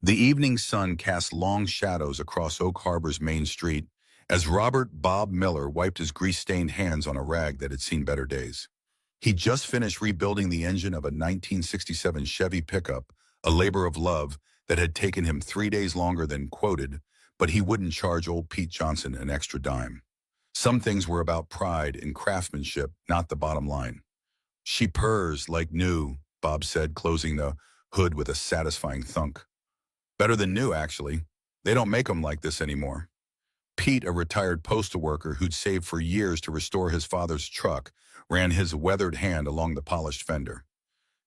The evening sun cast long shadows across Oak Harbor's main street as Robert Bob Miller wiped his grease-stained hands on a rag that had seen better days. He'd just finished rebuilding the engine of a 1967 Chevy pickup, a labor of love that had taken him 3 days longer than quoted, but he wouldn't charge old Pete Johnson an extra dime. Some things were about pride and craftsmanship, not the bottom line. She purrs like new, Bob said, closing the hood with a satisfying thunk. Better than new, actually. They don't make 'em like this anymore. Pete, a retired postal worker who'd saved for years to restore his father's truck, ran his weathered hand along the polished fender.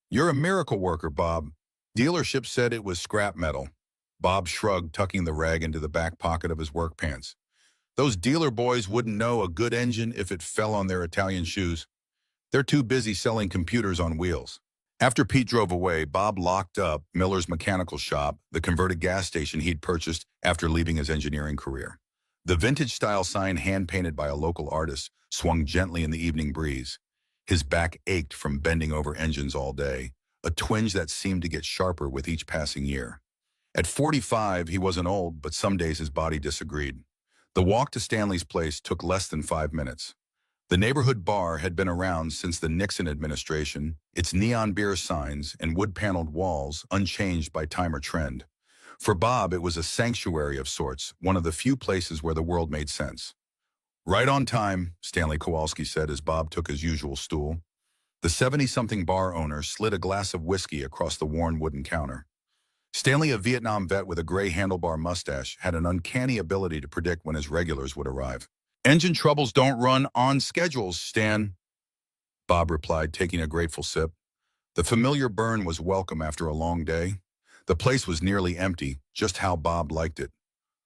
"You're a miracle worker, Bob. Dealership said it was scrap metal." Bob shrugged, tucking the rag into the back pocket of his work pants. "Those dealer boys wouldn't know a good engine if it fell on their Italian shoes. They're too busy selling computers on wheels." After Pete drove away, Bob locked up Miller's mechanical shop, the converted gas station he'd purchased after leaving his engineering career. The vintage-style sign, hand-painted by a local artist, swung gently in the evening breeze. His back ached from bending over engines all day, a twinge that seemed to get sharper with each passing year. At 45, he wasn't old, but some days his body disagreed. The walk to Stanley's place took less than 5 minutes. The neighborhood bar had been around since the Nixon administration, its neon beer signs and wood-paneled walls unchanged by time or trend. For Bob, it was a sanctuary of sorts, one of the few places where the world made sense. "Right on time," Stanley Kowalski said as Bob took his usual stool. The 70-something bar owner slid a glass of whiskey across the worn wooden counter. Stanley, a Vietnam vet with a gray handlebar mustache, had an uncanny ability to predict when his regulars would arrive. "Engine troubles don't run on schedules, Stan," Bob replied, taking a grateful sip. The familiar burn was welcome after a long day. The place was nearly empty, just how Bob liked it.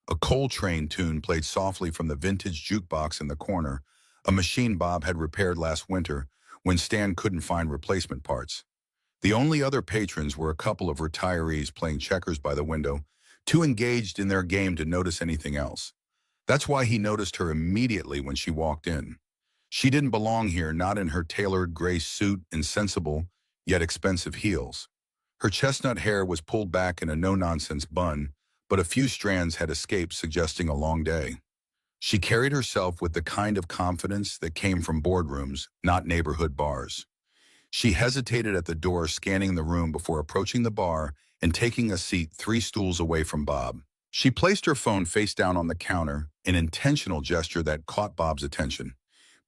A Coltrane tune played softly from the vintage jukebox in the corner, a machine Bob had repaired last winter when Stan couldn't find replacement parts. The only other patrons were a couple of retirees playing checkers by the window, too engaged in their game to notice anything else. That's why he noticed her immediately when she walked in. She didn't belong here, not in her tailored gray suit and sensible, yet expensive heels. Her chestnut hair was pulled back in a no-nonsense bun, but a few strands had escaped, suggesting a long day. She carried herself with the kind of confidence that came from boardrooms, not neighborhood bars. She hesitated at the door, scanning the room before approaching the bar and taking a seat 3 stools away from Bob. She placed her phone face down on the counter, an intentional gesture that caught Bob's attention.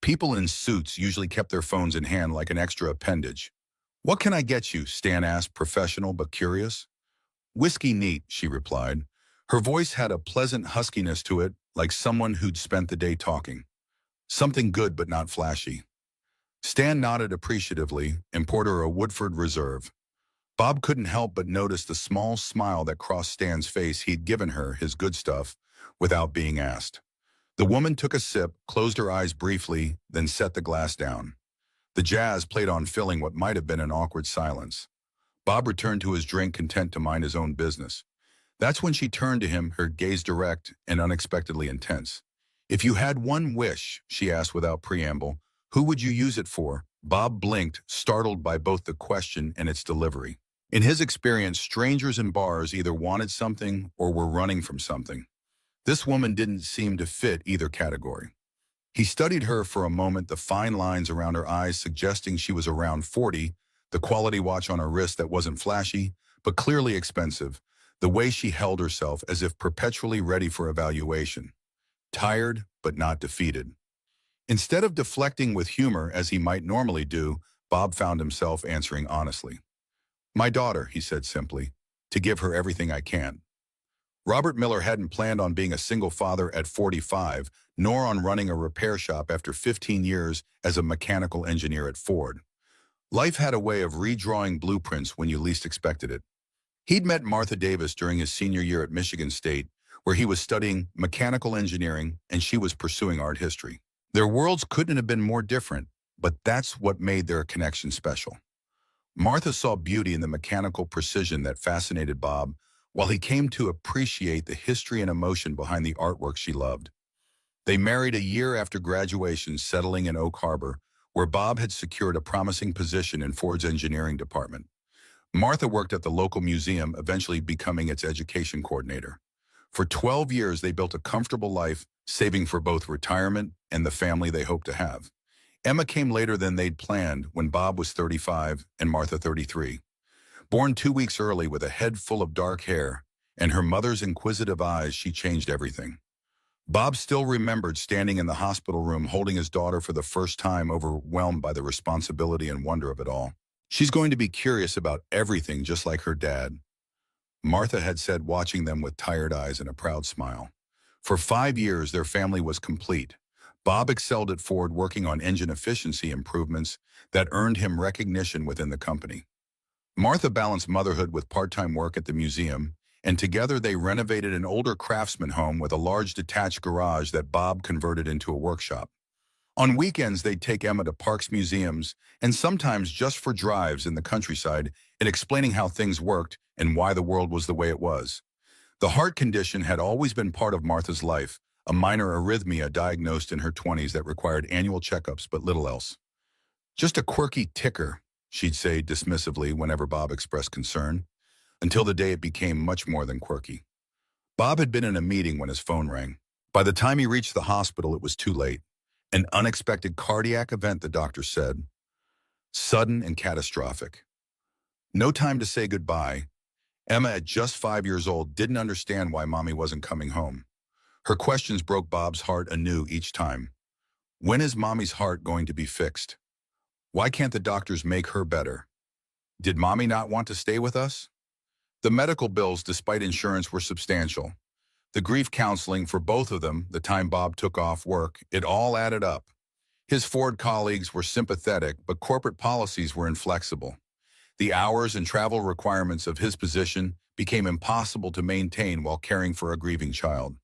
People in suits usually kept their phones in hand like an extra appendage. "What can I get you?" Stan asked, professional but curious. "Whiskey neat," she replied. Her voice had a pleasant huskiness to it, like someone who'd spent the day talking. "Something good but not flashy." Stan nodded appreciatively and poured her a Woodford Reserve. Bob couldn't help but notice the small smile that crossed Stan's face. He'd given her his good stuff without being asked. The woman took a sip, closed her eyes briefly, then set the glass down. The jazz played on, filling what might have been an awkward silence. Bob returned to his drink, content to mind his own business. That's when she turned to him, her gaze direct and unexpectedly intense. "If you had one wish," she asked without preamble, "who would you use it for?" Bob blinked, startled by both the question and its delivery. In his experience, strangers in bars either wanted something or were running from something. This woman didn't seem to fit either category. He studied her for a moment, the fine lines around her eyes suggesting she was around 40, the quality watch on her wrist that wasn't flashy, but clearly expensive, the way she held herself as if perpetually ready for evaluation. Tired, but not defeated. Instead of deflecting with humor as he might normally do, Bob found himself answering honestly. "My daughter," he said simply, "to give her everything I can." Robert Miller hadn't planned on being a single father at 45, nor on running a repair shop after 15 years as a mechanical engineer at Ford. Life had a way of redrawing blueprints when you least expected it. He'd met Martha Davis during his senior year at Michigan State, where he was studying mechanical engineering and she was pursuing art history. Their worlds couldn't have been more different, but that's what made their connection special. Martha saw beauty in the mechanical precision that fascinated Bob, while he came to appreciate the history and emotion behind the artwork she loved. They married a year after graduation, settling in Oak Harbor, where Bob had secured a promising position in Ford's engineering department. Martha worked at the local museum, eventually becoming its education coordinator. For 12 years, they built a comfortable life, saving for both retirement and the family they hoped to have. Emma came later than they'd planned when Bob was 35 and Martha 33. Born 2 weeks early with a head full of dark hair and her mother's inquisitive eyes, she changed everything. Bob still remembered standing in the hospital room holding his daughter for the first time, overwhelmed by the responsibility and wonder of it all. She's going to be curious about everything just like her dad, Martha had said, watching them with tired eyes and a proud smile. For 5 years, their family was complete. Bob excelled at Ford, working on engine efficiency improvements that earned him recognition within the company. Martha balanced motherhood with part-time work at the museum, and together they renovated an older craftsman home with a large detached garage that Bob converted into a workshop. On weekends, they'd take Emma to parks, museums, and sometimes just for drives in the countryside and explaining how things worked and why the world was the way it was. The heart condition had always been part of Martha's life, a minor arrhythmia diagnosed in her 20s that required annual checkups but little else. Just a quirky ticker, she'd say dismissively whenever Bob expressed concern, until the day it became much more than quirky. Bob had been in a meeting when his phone rang. By the time he reached the hospital, it was too late. An unexpected cardiac event, the doctor said. Sudden and catastrophic. No time to say goodbye. Emma, at just 5 years old, didn't understand why Mommy wasn't coming home. Her questions broke Bob's heart anew each time. When is Mommy's heart going to be fixed? Why can't the doctors make her better? Did Mommy not want to stay with us? The medical bills, despite insurance, were substantial. The grief counseling for both of them, the time Bob took off work, it all added up. His Ford colleagues were sympathetic, but corporate policies were inflexible. The hours and travel requirements of his position became impossible to maintain while caring for a grieving child.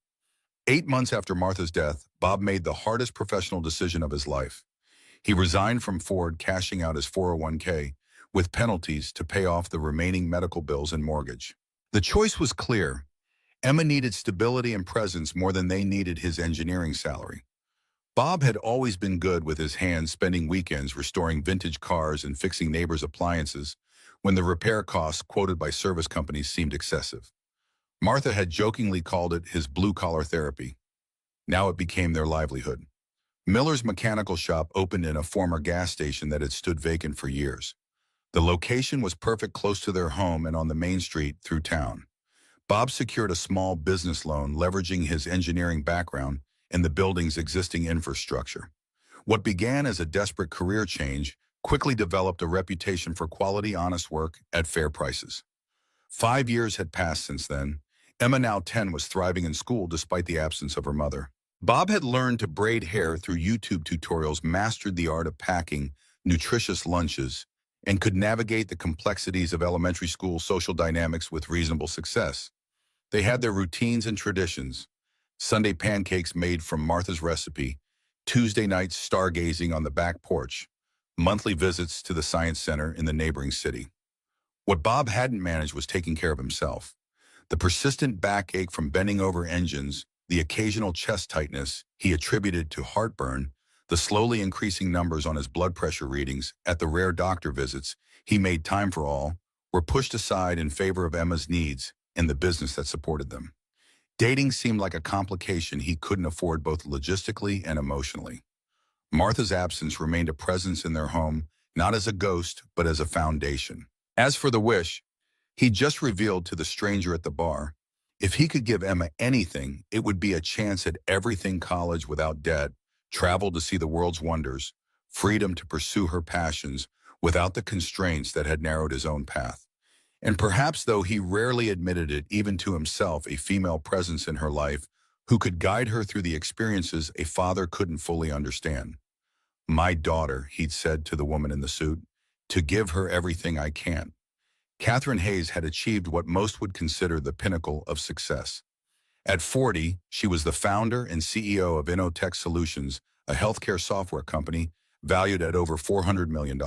8 months after Martha's death, Bob made the hardest professional decision of his life. He resigned from Ford, cashing out his 401k, with penalties to pay off the remaining medical bills and mortgage. The choice was clear. Emma needed stability and presence more than they needed his engineering salary. Bob had always been good with his hands, spending weekends restoring vintage cars and fixing neighbors' appliances when the repair costs quoted by service companies seemed excessive. Martha had jokingly called it his blue-collar therapy. Now it became their livelihood. Miller's mechanical shop opened in a former gas station that had stood vacant for years. The location was perfect, close to their home and on the main street through town. Bob secured a small business loan, leveraging his engineering background and the building's existing infrastructure. What began as a desperate career change quickly developed a reputation for quality, honest work at fair prices. 5 years had passed since then. Emma, now 10, was thriving in school despite the absence of her mother. Bob had learned to braid hair through YouTube tutorials, mastered the art of packing nutritious lunches, and could navigate the complexities of elementary school social dynamics with reasonable success. They had their routines and traditions. Sunday pancakes made from Martha's recipe, Tuesday nights stargazing on the back porch, monthly visits to the science center in the neighboring city. What Bob hadn't managed was taking care of himself. The persistent backache from bending over engines, the occasional chest tightness he attributed to heartburn, the slowly increasing numbers on his blood pressure readings at the rare doctor visits he made time for, all were pushed aside in favor of Emma's needs and the business that supported them. Dating seemed like a complication he couldn't afford, both logistically and emotionally. Martha's absence remained a presence in their home, not as a ghost, but as a foundation. As for the wish he just revealed to the stranger at the bar, if he could give Emma anything, it would be a chance at everything: college without debt, travel to see the world's wonders, freedom to pursue her passions without the constraints that had narrowed his own path. And perhaps, though he rarely admitted it even to himself, a female presence in her life who could guide her through the experiences a father couldn't fully understand. My daughter, he'd said to the woman in the suit, to give her everything I can. Catherine Hayes had achieved what most would consider the pinnacle of success. At 40, she was the founder and CEO of InnoTech Solutions, a healthcare software company valued at over $400 million.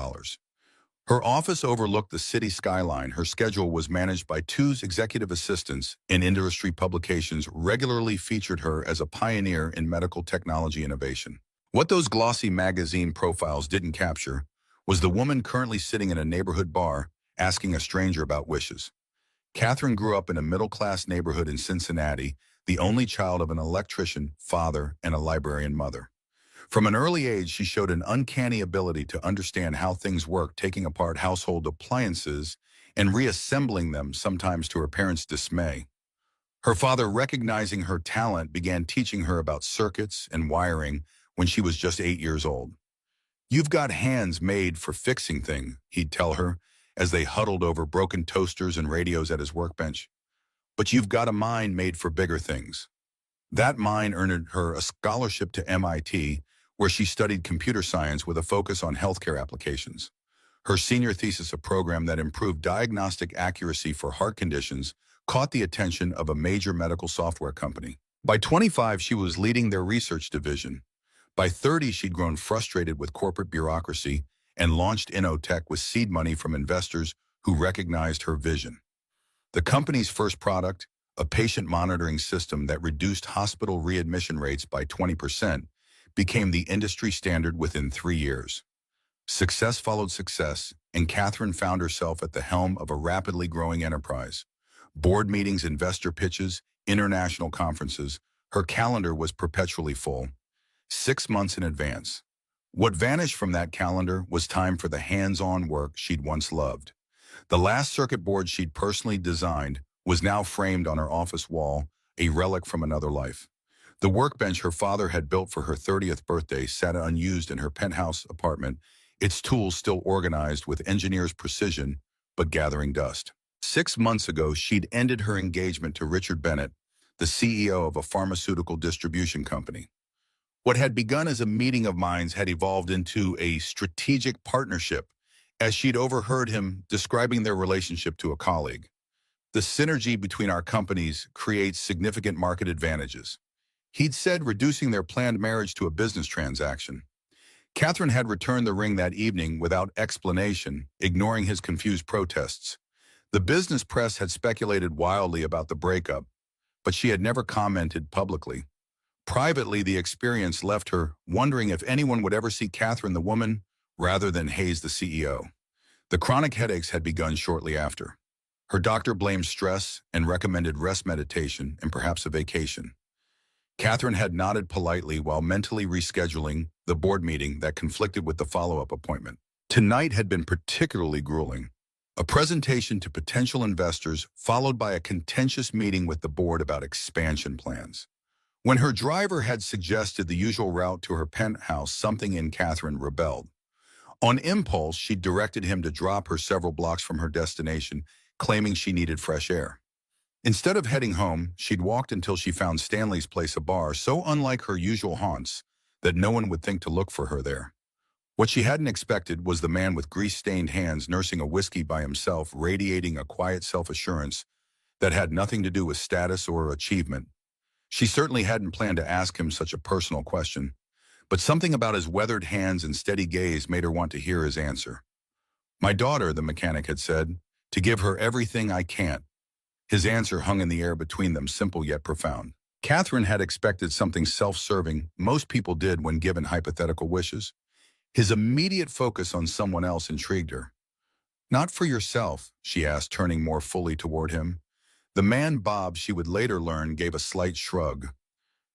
Her office overlooked the city skyline. Her schedule was managed by 2 executive assistants, and industry publications regularly featured her as a pioneer in medical technology innovation. What those glossy magazine profiles didn't capture was the woman currently sitting in a neighborhood bar, asking a stranger about wishes. Catherine grew up in a middle-class neighborhood in Cincinnati, the only child of an electrician father and a librarian mother. From an early age, she showed an uncanny ability to understand how things work, taking apart household appliances and reassembling them, sometimes to her parents' dismay. Her father, recognizing her talent, began teaching her about circuits and wiring when she was just 8 years old. "You've got hands made for fixing things," he'd tell her as they huddled over broken toasters and radios at his workbench. "But you've got a mind made for bigger things." That mind earned her a scholarship to MIT, where she studied computer science with a focus on healthcare applications. Her senior thesis, a program that improved diagnostic accuracy for heart conditions, caught the attention of a major medical software company. By 25, she was leading their research division. By 30, she'd grown frustrated with corporate bureaucracy and launched InnoTech with seed money from investors who recognized her vision. The company's first product, a patient monitoring system that reduced hospital readmission rates by 20%, became the industry standard within 3 years. Success followed success, and Catherine found herself at the helm of a rapidly growing enterprise. Board meetings, investor pitches, international conferences, her calendar was perpetually full, 6 months in advance. What vanished from that calendar was time for the hands-on work she'd once loved. The last circuit board she'd personally designed was now framed on her office wall, a relic from another life. The workbench her father had built for her 30th birthday sat unused in her penthouse apartment, its tools still organized with engineer's precision, but gathering dust. 6 months ago, she'd ended her engagement to Richard Bennett, the CEO of a pharmaceutical distribution company. What had begun as a meeting of minds had evolved into a strategic partnership, as she'd overheard him describing their relationship to a colleague. "The synergy between our companies creates significant market advantages," he'd said, reducing their planned marriage to a business transaction. Catherine had returned the ring that evening without explanation, ignoring his confused protests. The business press had speculated wildly about the breakup, but she had never commented publicly. Privately, the experience left her wondering if anyone would ever see Catherine the woman rather than Hayes the CEO. The chronic headaches had begun shortly after. Her doctor blamed stress and recommended rest, meditation, and perhaps a vacation. Catherine had nodded politely while mentally rescheduling the board meeting that conflicted with the follow-up appointment. Tonight had been particularly grueling. A presentation to potential investors followed by a contentious meeting with the board about expansion plans. When her driver had suggested the usual route to her penthouse, something in Catherine rebelled. On impulse, she directed him to drop her several blocks from her destination, claiming she needed fresh air. Instead of heading home, she'd walked until she found Stanley's Place, a bar so unlike her usual haunts that no one would think to look for her there. What she hadn't expected was the man with grease-stained hands nursing a whiskey by himself, radiating a quiet self-assurance that had nothing to do with status or achievement. She certainly hadn't planned to ask him such a personal question, but something about his weathered hands and steady gaze made her want to hear his answer. "My daughter," the mechanic had said, "to give her everything I can't." His answer hung in the air between them, simple yet profound. Catherine had expected something self-serving. Most people did when given hypothetical wishes. His immediate focus on someone else intrigued her. "Not for yourself?" she asked, turning more fully toward him. The man, Bob, she would later learn, gave a slight shrug.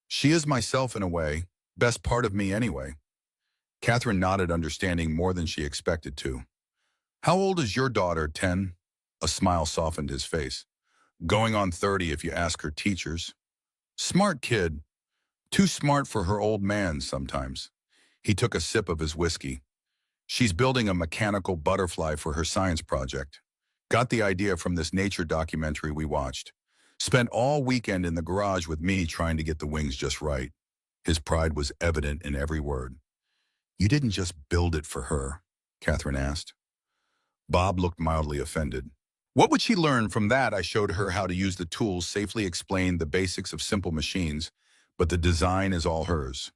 "She is myself in a way, best part of me anyway." Catherine nodded, understanding more than she expected to. "How old is your daughter, 10? A smile softened his face. "Going on 30 if you ask her teachers." "Smart kid. Too smart for her old man sometimes." He took a sip of his whiskey. "She's building a mechanical butterfly for her science project. Got the idea from this nature documentary we watched. Spent all weekend in the garage with me trying to get the wings just right." His pride was evident in every word. "You didn't just build it for her?" Catherine asked. Bob looked mildly offended. "What would she learn from that? I showed her how to use the tools, safely explained the basics of simple machines, but the design is all hers.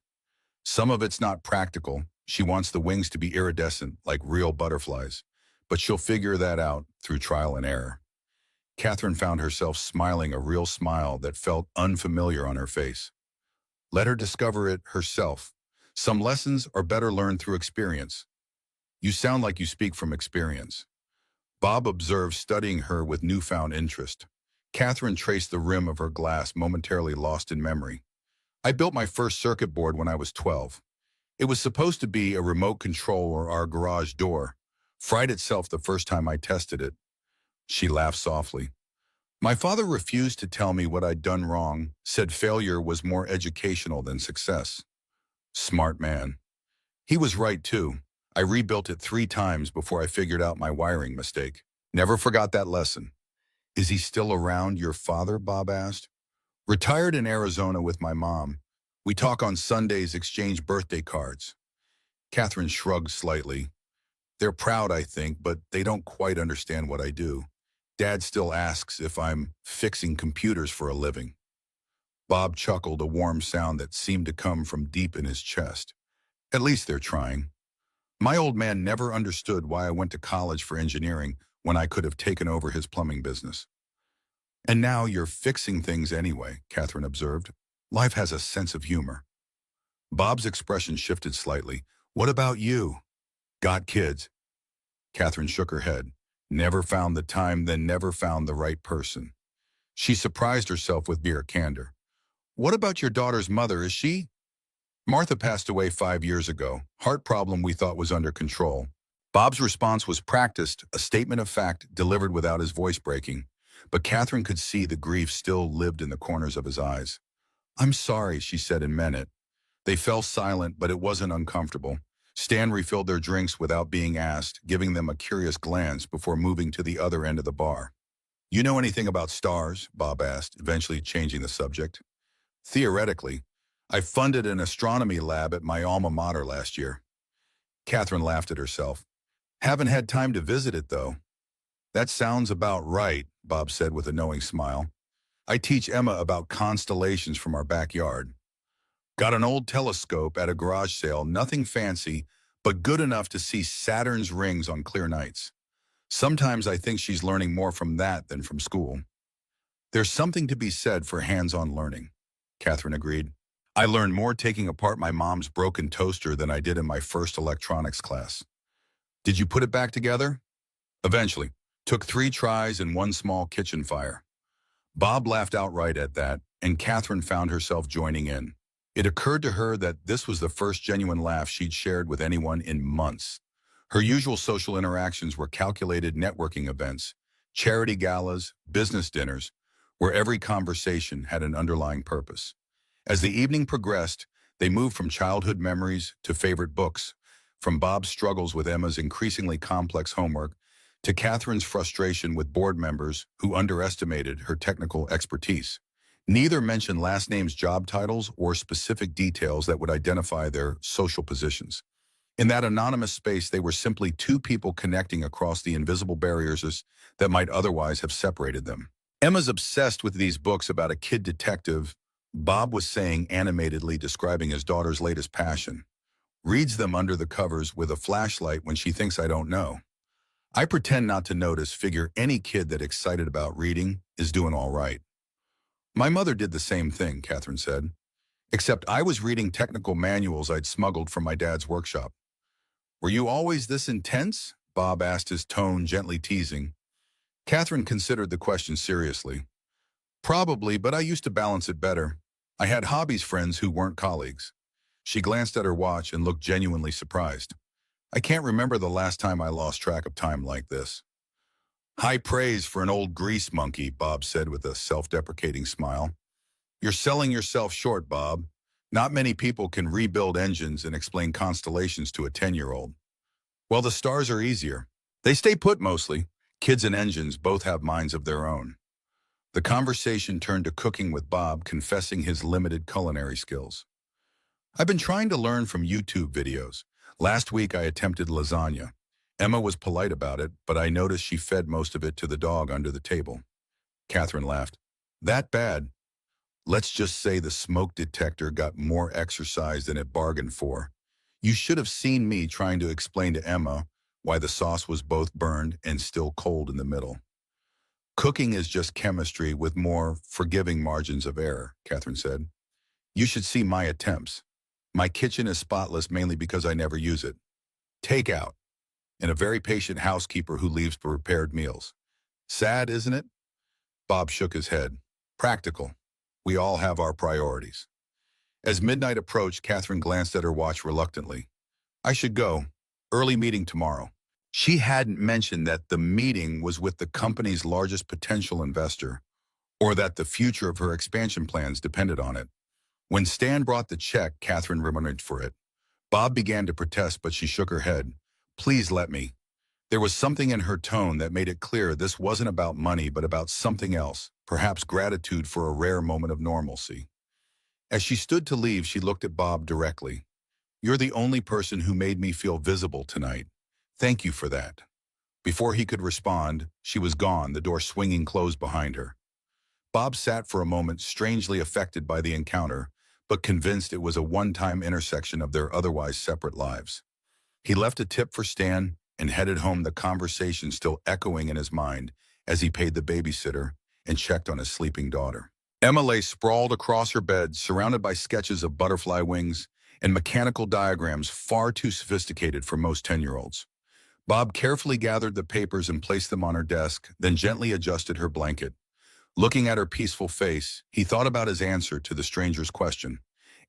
Some of it's not practical. She wants the wings to be iridescent, like real butterflies, but she'll figure that out through trial and error." Catherine found herself smiling, a real smile that felt unfamiliar on her face. Let her discover it herself. Some lessons are better learned through experience. "You sound like you speak from experience." Bob observed, studying her with newfound interest. Catherine traced the rim of her glass, momentarily lost in memory. I built my first circuit board when I was 12. It was supposed to be a remote control or our garage door. Fried itself the first time I tested it. She laughed softly. My father refused to tell me what I'd done wrong, said failure was more educational than success. Smart man. He was right too. I rebuilt it 3 times before I figured out my wiring mistake. Never forgot that lesson. Is he still around, your father? Bob asked. Retired in Arizona with my mom. We talk on Sundays, exchange birthday cards. Catherine shrugged slightly. They're proud, I think, but they don't quite understand what I do. Dad still asks if I'm fixing computers for a living. Bob chuckled, a warm sound that seemed to come from deep in his chest. At least they're trying. My old man never understood why I went to college for engineering when I could have taken over his plumbing business. And now you're fixing things anyway, Catherine observed. Life has a sense of humor. Bob's expression shifted slightly. What about you? Got kids? Catherine shook her head. Never found the time, then never found the right person. She surprised herself with mere candor. What about your daughter's mother? Is she? Martha passed away 5 years ago. Heart problem we thought was under control. Bob's response was practiced, a statement of fact delivered without his voice breaking. But Catherine could see the grief still lived in the corners of his eyes. I'm sorry, she said and meant it. They fell silent, but it wasn't uncomfortable. Stan refilled their drinks without being asked, giving them a curious glance before moving to the other end of the bar. You know anything about stars? Bob asked, eventually changing the subject. Theoretically. I funded an astronomy lab at my alma mater last year. Catherine laughed at herself. Haven't had time to visit it, though. That sounds about right, Bob said with a knowing smile. I teach Emma about constellations from our backyard. Got an old telescope at a garage sale, nothing fancy, but good enough to see Saturn's rings on clear nights. Sometimes I think she's learning more from that than from school. There's something to be said for hands-on learning, Catherine agreed. I learned more taking apart my mom's broken toaster than I did in my first electronics class. Did you put it back together? Eventually. Took 3 tries and 1 small kitchen fire. Bob laughed outright at that, and Catherine found herself joining in. It occurred to her that this was the first genuine laugh she'd shared with anyone in months. Her usual social interactions were calculated networking events, charity galas, business dinners, where every conversation had an underlying purpose. As the evening progressed, they moved from childhood memories to favorite books, from Bob's struggles with Emma's increasingly complex homework to Catherine's frustration with board members who underestimated her technical expertise. Neither mentioned last names, job titles, or specific details that would identify their social positions. In that anonymous space, they were simply 2 people connecting across the invisible barriers that might otherwise have separated them. Emma's obsessed with these books about a kid detective, Bob was saying, animatedly describing his daughter's latest passion. Reads them under the covers with a flashlight when she thinks I don't know. I pretend not to notice, figure any kid that excited about reading is doing all right. My mother did the same thing, Catherine said. Except I was reading technical manuals I'd smuggled from my dad's workshop. Were you always this intense? Bob asked, his tone gently teasing. Catherine considered the question seriously. Probably, but I used to balance it better. I had hobbies friends who weren't colleagues. She glanced at her watch and looked genuinely surprised. I can't remember the last time I lost track of time like this. High praise for an old grease monkey, Bob said with a self-deprecating smile. You're selling yourself short, Bob. Not many people can rebuild engines and explain constellations to a 10-year-old. Well, the stars are easier. They stay put mostly. Kids and engines both have minds of their own. The conversation turned to cooking with Bob, confessing his limited culinary skills. I've been trying to learn from YouTube videos. Last week I attempted lasagna. Emma was polite about it, but I noticed she fed most of it to the dog under the table. Catherine laughed. That bad? Let's just say the smoke detector got more exercise than it bargained for. You should have seen me trying to explain to Emma why the sauce was both burned and still cold in the middle. Cooking is just chemistry with more forgiving margins of error, Catherine said. You should see my attempts. My kitchen is spotless mainly because I never use it. Takeout. and a very patient housekeeper who leaves prepared meals. Sad, isn't it? Bob shook his head. Practical. We all have our priorities. As midnight approached, Catherine glanced at her watch reluctantly. I should go. Early meeting tomorrow. She hadn't mentioned that the meeting was with the company's largest potential investor, or that the future of her expansion plans depended on it. When Stan brought the check, Catherine rummaged for it. Bob began to protest, but she shook her head. Please let me. There was something in her tone that made it clear this wasn't about money, but about something else, perhaps gratitude for a rare moment of normalcy. As she stood to leave, she looked at Bob directly. You're the only person who made me feel visible tonight. Thank you for that. Before he could respond, she was gone, the door swinging closed behind her. Bob sat for a moment, strangely affected by the encounter, but convinced it was a one-time intersection of their otherwise separate lives. He left a tip for Stan and headed home, the conversation still echoing in his mind as he paid the babysitter and checked on his sleeping daughter. Emma lay sprawled across her bed, surrounded by sketches of butterfly wings and mechanical diagrams far too sophisticated for most 10-year-olds. Bob carefully gathered the papers and placed them on her desk, then gently adjusted her blanket. Looking at her peaceful face, he thought about his answer to the stranger's question.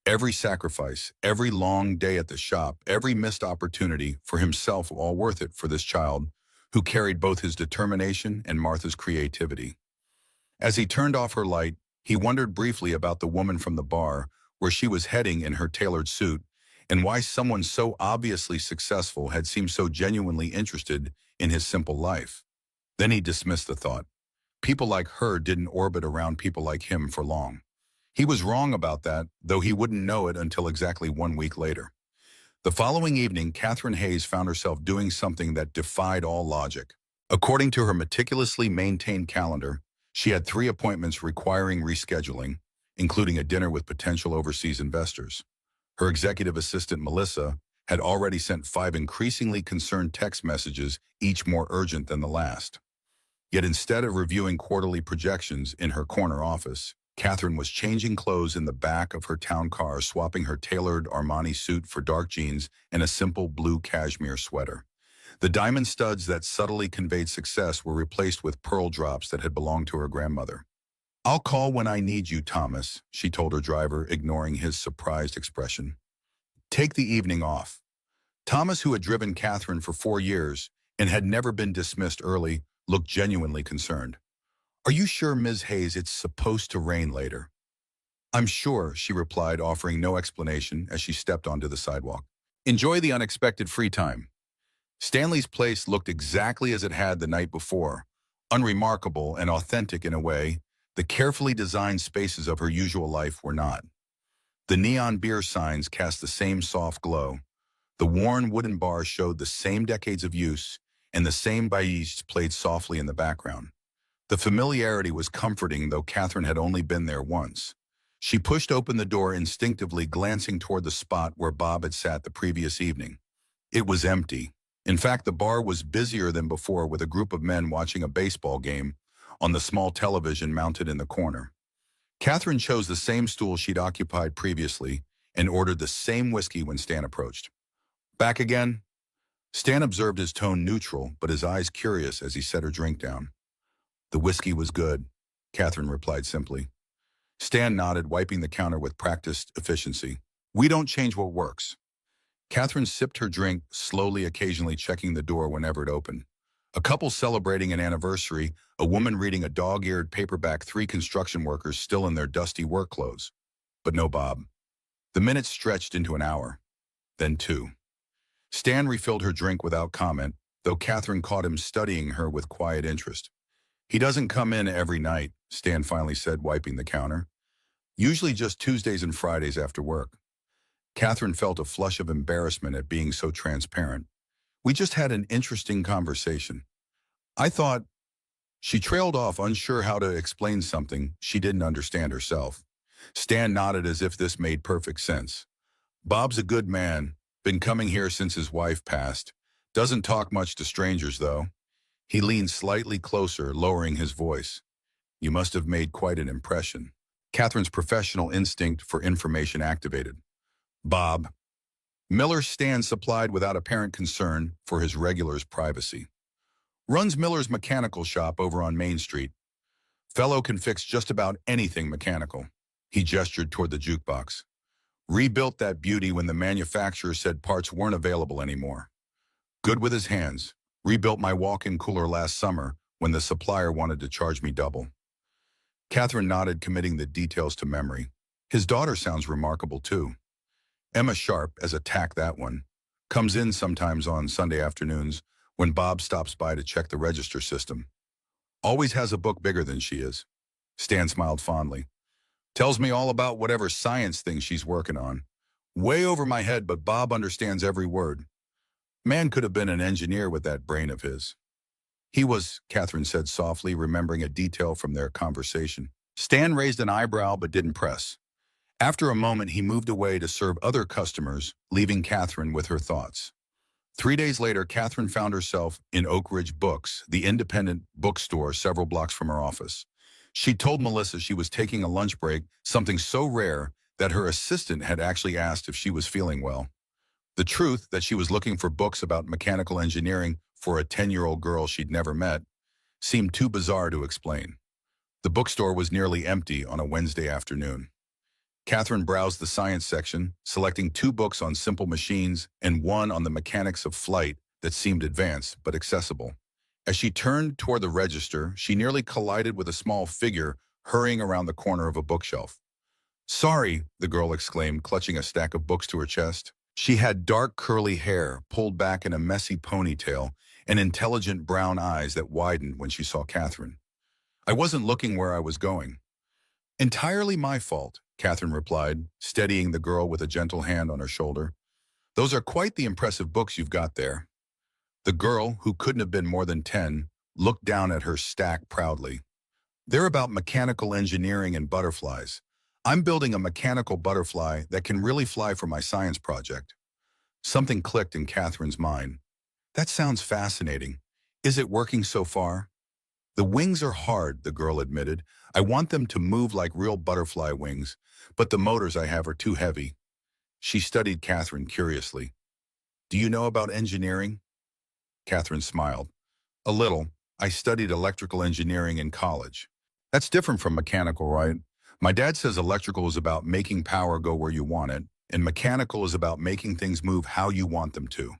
Every sacrifice, every long day at the shop, every missed opportunity for himself, all worth it for this child who carried both his determination and Martha's creativity. As he turned off her light, he wondered briefly about the woman from the bar, where she was heading in her tailored suit, and why someone so obviously successful had seemed so genuinely interested in his simple life. Then he dismissed the thought. People like her didn't orbit around people like him for long. He was wrong about that, though he wouldn't know it until exactly 1 week later. The following evening, Catherine Hayes found herself doing something that defied all logic. According to her meticulously maintained calendar, she had 3 appointments requiring rescheduling, including a dinner with potential overseas investors. Her executive assistant, Melissa, had already sent 5 increasingly concerned text messages, each more urgent than the last. Yet instead of reviewing quarterly projections in her corner office, Catherine was changing clothes in the back of her town car, swapping her tailored Armani suit for dark jeans and a simple blue cashmere sweater. The diamond studs that subtly conveyed success were replaced with pearl drops that had belonged to her grandmother. I'll call when I need you, Thomas, she told her driver, ignoring his surprised expression. Take the evening off. Thomas, who had driven Catherine for 4 years and had never been dismissed early, looked genuinely concerned. Are you sure, Ms. Hayes, it's supposed to rain later? I'm sure, she replied, offering no explanation as she stepped onto the sidewalk. Enjoy the unexpected free time. Stanley's place looked exactly as it had the night before, unremarkable and authentic in a way the carefully designed spaces of her usual life were not. The neon beer signs cast the same soft glow. The worn wooden bars showed the same decades of use, and the same bailes played softly in the background. The familiarity was comforting, though Catherine had only been there once. She pushed open the door instinctively, glancing toward the spot where Bob had sat the previous evening. It was empty. In fact, the bar was busier than before, with a group of men watching a baseball game on the small television mounted in the corner. Catherine chose the same stool she'd occupied previously and ordered the same whiskey when Stan approached. Back again? Stan observed his tone neutral, but his eyes curious as he set her drink down. The whiskey was good, Catherine replied simply. Stan nodded, wiping the counter with practiced efficiency. We don't change what works. Catherine sipped her drink slowly, occasionally checking the door whenever it opened. A couple celebrating an anniversary, a woman reading a dog-eared paperback, 3 construction workers still in their dusty work clothes. But no Bob. The minutes stretched into an hour, then 2. Stan refilled her drink without comment, though Catherine caught him studying her with quiet interest. He doesn't come in every night, Stan finally said, wiping the counter. Usually just Tuesdays and Fridays after work. Catherine felt a flush of embarrassment at being so transparent. We just had an interesting conversation. I thought. She trailed off, unsure how to explain something she didn't understand herself. Stan nodded as if this made perfect sense. Bob's a good man, been coming here since his wife passed. Doesn't talk much to strangers, though. He leaned slightly closer, lowering his voice. You must have made quite an impression. Catherine's professional instinct for information activated. Bob. Miller Stan supplied without apparent concern for his regular's privacy. Runs Miller's mechanical shop over on Main Street. Fellow can fix just about anything mechanical. He gestured toward the jukebox. Rebuilt that beauty when the manufacturer said parts weren't available anymore. Good with his hands. Rebuilt my walk-in cooler last summer when the supplier wanted to charge me double. Catherine nodded, committing the details to memory. His daughter sounds remarkable, too. Emma Sharp, as a tack that one, comes in sometimes on Sunday afternoons when Bob stops by to check the register system. Always has a book bigger than she is. Stan smiled fondly. Tells me all about whatever science thing she's working on. Way over my head, but Bob understands every word. Man could have been an engineer with that brain of his. He was, Catherine said softly, remembering a detail from their conversation. Stan raised an eyebrow but didn't press. After a moment, he moved away to serve other customers, leaving Catherine with her thoughts. 3 days later, Catherine found herself in Oak Ridge Books, the independent bookstore several blocks from her office. She told Melissa she was taking a lunch break, something so rare that her assistant had actually asked if she was feeling well. The truth that she was looking for books about mechanical engineering for a 10-year-old girl she'd never met seemed too bizarre to explain. The bookstore was nearly empty on a Wednesday afternoon. Catherine browsed the science section, selecting 2 books on simple machines and 1 on the mechanics of flight that seemed advanced but accessible. As she turned toward the register, she nearly collided with a small figure hurrying around the corner of a bookshelf. "Sorry," the girl exclaimed, clutching a stack of books to her chest. She had dark curly hair pulled back in a messy ponytail and intelligent brown eyes that widened when she saw Catherine. "I wasn't looking where I was going." "Entirely my fault," Catherine replied, steadying the girl with a gentle hand on her shoulder. "Those are quite the impressive books you've got there." The girl, who couldn't have been more than 10, looked down at her stack proudly. "They're about mechanical engineering and butterflies. I'm building a mechanical butterfly that can really fly for my science project." Something clicked in Catherine's mind. "That sounds fascinating. Is it working so far?" "The wings are hard," the girl admitted. "I want them to move like real butterfly wings, but the motors I have are too heavy." She studied Catherine curiously. "Do you know about engineering?" Catherine smiled. "A little. I studied electrical engineering in college." "That's different from mechanical, right? My dad says electrical is about making power go where you want it, and mechanical is about making things move how you want them to."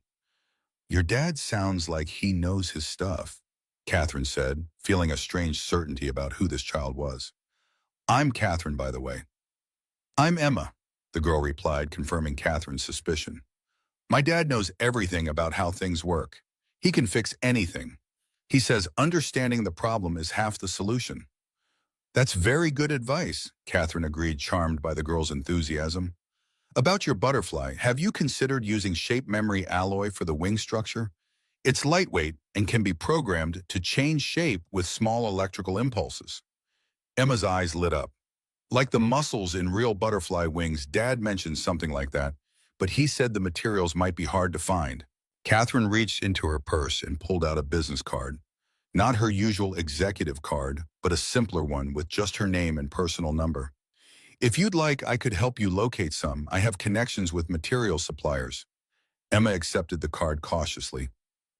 "Your dad sounds like he knows his stuff," Catherine said, feeling a strange certainty about who this child was. "I'm Catherine, by the way." "I'm Emma," the girl replied, confirming Catherine's suspicion. "My dad knows everything about how things work. He can fix anything. He says understanding the problem is half the solution." "That's very good advice," Catherine agreed, charmed by the girl's enthusiasm. "About your butterfly, have you considered using shape memory alloy for the wing structure? It's lightweight and can be programmed to change shape with small electrical impulses." Emma's eyes lit up. "Like the muscles in real butterfly wings, Dad mentioned something like that, but he said the materials might be hard to find." Catherine reached into her purse and pulled out a business card. Not her usual executive card, but a simpler one with just her name and personal number. "If you'd like, I could help you locate some. I have connections with material suppliers." Emma accepted the card cautiously.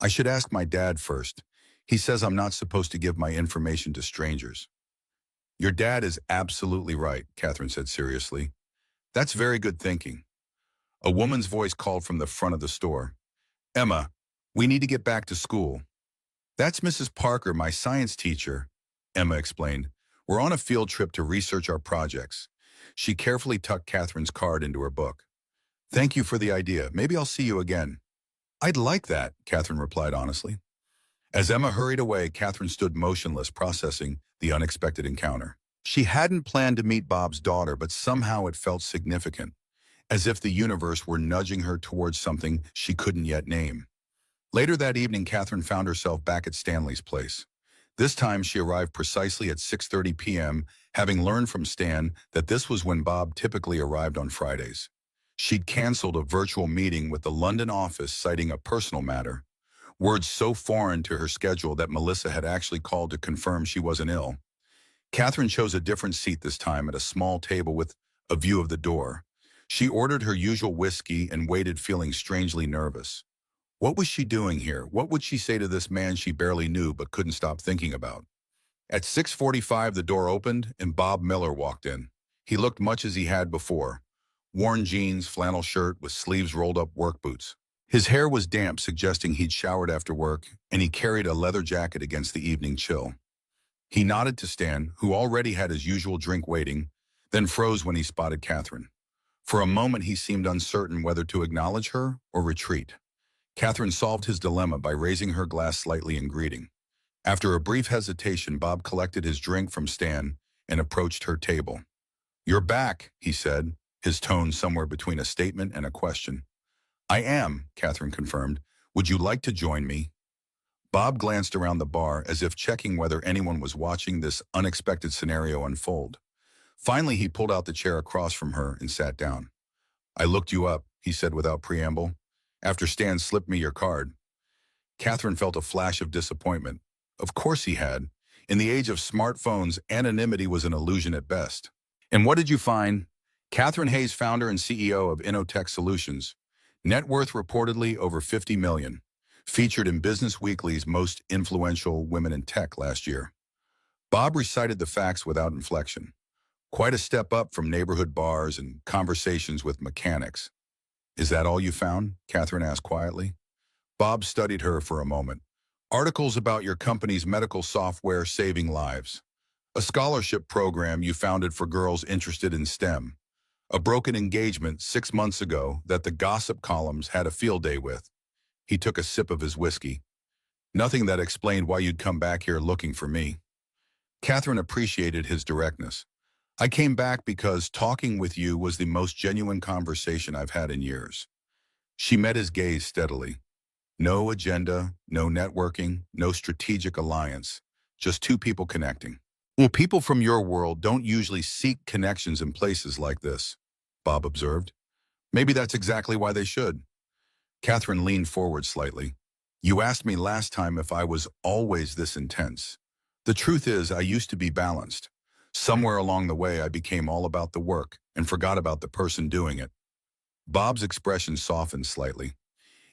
"I should ask my dad first. He says I'm not supposed to give my information to strangers." "Your dad is absolutely right," Catherine said seriously. "That's very good thinking." A woman's voice called from the front of the store. "Emma, we need to get back to school." "That's Mrs. Parker, my science teacher," Emma explained. "We're on a field trip to research our projects." She carefully tucked Catherine's card into her book. "Thank you for the idea. Maybe I'll see you again." "I'd like that," Catherine replied honestly. As Emma hurried away, Catherine stood motionless, processing the unexpected encounter. She hadn't planned to meet Bob's daughter, but somehow it felt significant, as if the universe were nudging her towards something she couldn't yet name. Later that evening, Catherine found herself back at Stanley's place. This time, she arrived precisely at 6:30 p.m., having learned from Stan that this was when Bob typically arrived on Fridays. She'd canceled a virtual meeting with the London office, citing a personal matter, words so foreign to her schedule that Melissa had actually called to confirm she wasn't ill. Catherine chose a different seat this time at a small table with a view of the door. She ordered her usual whiskey and waited feeling strangely nervous. What was she doing here? What would she say to this man she barely knew but couldn't stop thinking about? At 6:45, the door opened and Bob Miller walked in. He looked much as he had before. Worn jeans, flannel shirt with sleeves rolled up work boots. His hair was damp, suggesting he'd showered after work, and he carried a leather jacket against the evening chill. He nodded to Stan, who already had his usual drink waiting, then froze when he spotted Catherine. For a moment, he seemed uncertain whether to acknowledge her or retreat. Catherine solved his dilemma by raising her glass slightly in greeting. After a brief hesitation, Bob collected his drink from Stan and approached her table. "You're back," he said, his tone somewhere between a statement and a question. "I am," Catherine confirmed. "Would you like to join me?" Bob glanced around the bar as if checking whether anyone was watching this unexpected scenario unfold. Finally, he pulled out the chair across from her and sat down. "I looked you up," he said without preamble, "after Stan slipped me your card." Catherine felt a flash of disappointment. Of course he had. In the age of smartphones, anonymity was an illusion at best. "And what did you find?" Catherine Hayes, founder and CEO of InnoTech Solutions. Net worth reportedly over $50 million. Featured in Business Weekly's Most Influential Women in Tech last year. Bob recited the facts without inflection. Quite a step up from neighborhood bars and conversations with mechanics. "Is that all you found?" Catherine asked quietly. Bob studied her for a moment. "Articles about your company's medical software saving lives. A scholarship program you founded for girls interested in STEM. A broken engagement 6 months ago that the gossip columns had a field day with." He took a sip of his whiskey. "Nothing that explained why you'd come back here looking for me." Catherine appreciated his directness. "I came back because talking with you was the most genuine conversation I've had in years." She met his gaze steadily. No agenda, no networking, no strategic alliance. Just two people connecting. "Well, people from your world don't usually seek connections in places like this," Bob observed. "Maybe that's exactly why they should." Catherine leaned forward slightly. "You asked me last time if I was always this intense. The truth is, I used to be balanced. Somewhere along the way, I became all about the work and forgot about the person doing it." Bob's expression softened slightly.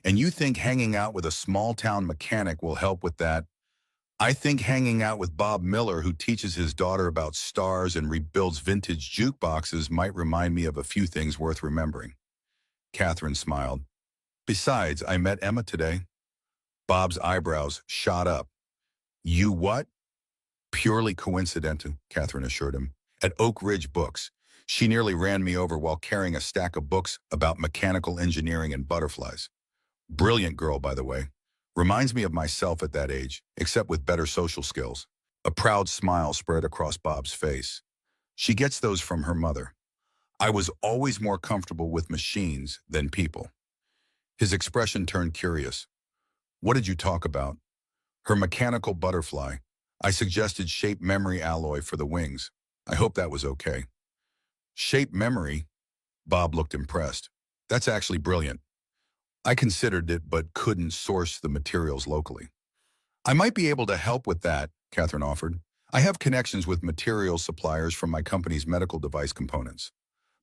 "And you think hanging out with a small-town mechanic will help with that?" "I think hanging out with Bob Miller, who teaches his daughter about stars and rebuilds vintage jukeboxes, might remind me of a few things worth remembering." Catherine smiled. "Besides, I met Emma today." Bob's eyebrows shot up. "You what?" "Purely coincidental," Catherine assured him. "At Oak Ridge Books. She nearly ran me over while carrying a stack of books about mechanical engineering and butterflies. Brilliant girl, by the way. Reminds me of myself at that age, except with better social skills." A proud smile spread across Bob's face. "She gets those from her mother. I was always more comfortable with machines than people." His expression turned curious. "What did you talk about?" "Her mechanical butterfly. I suggested shape memory alloy for the wings. I hope that was okay." "Shape memory?" Bob looked impressed. "That's actually brilliant. I considered it but couldn't source the materials locally." "I might be able to help with that," Catherine offered. "I have connections with materials suppliers from my company's medical device components."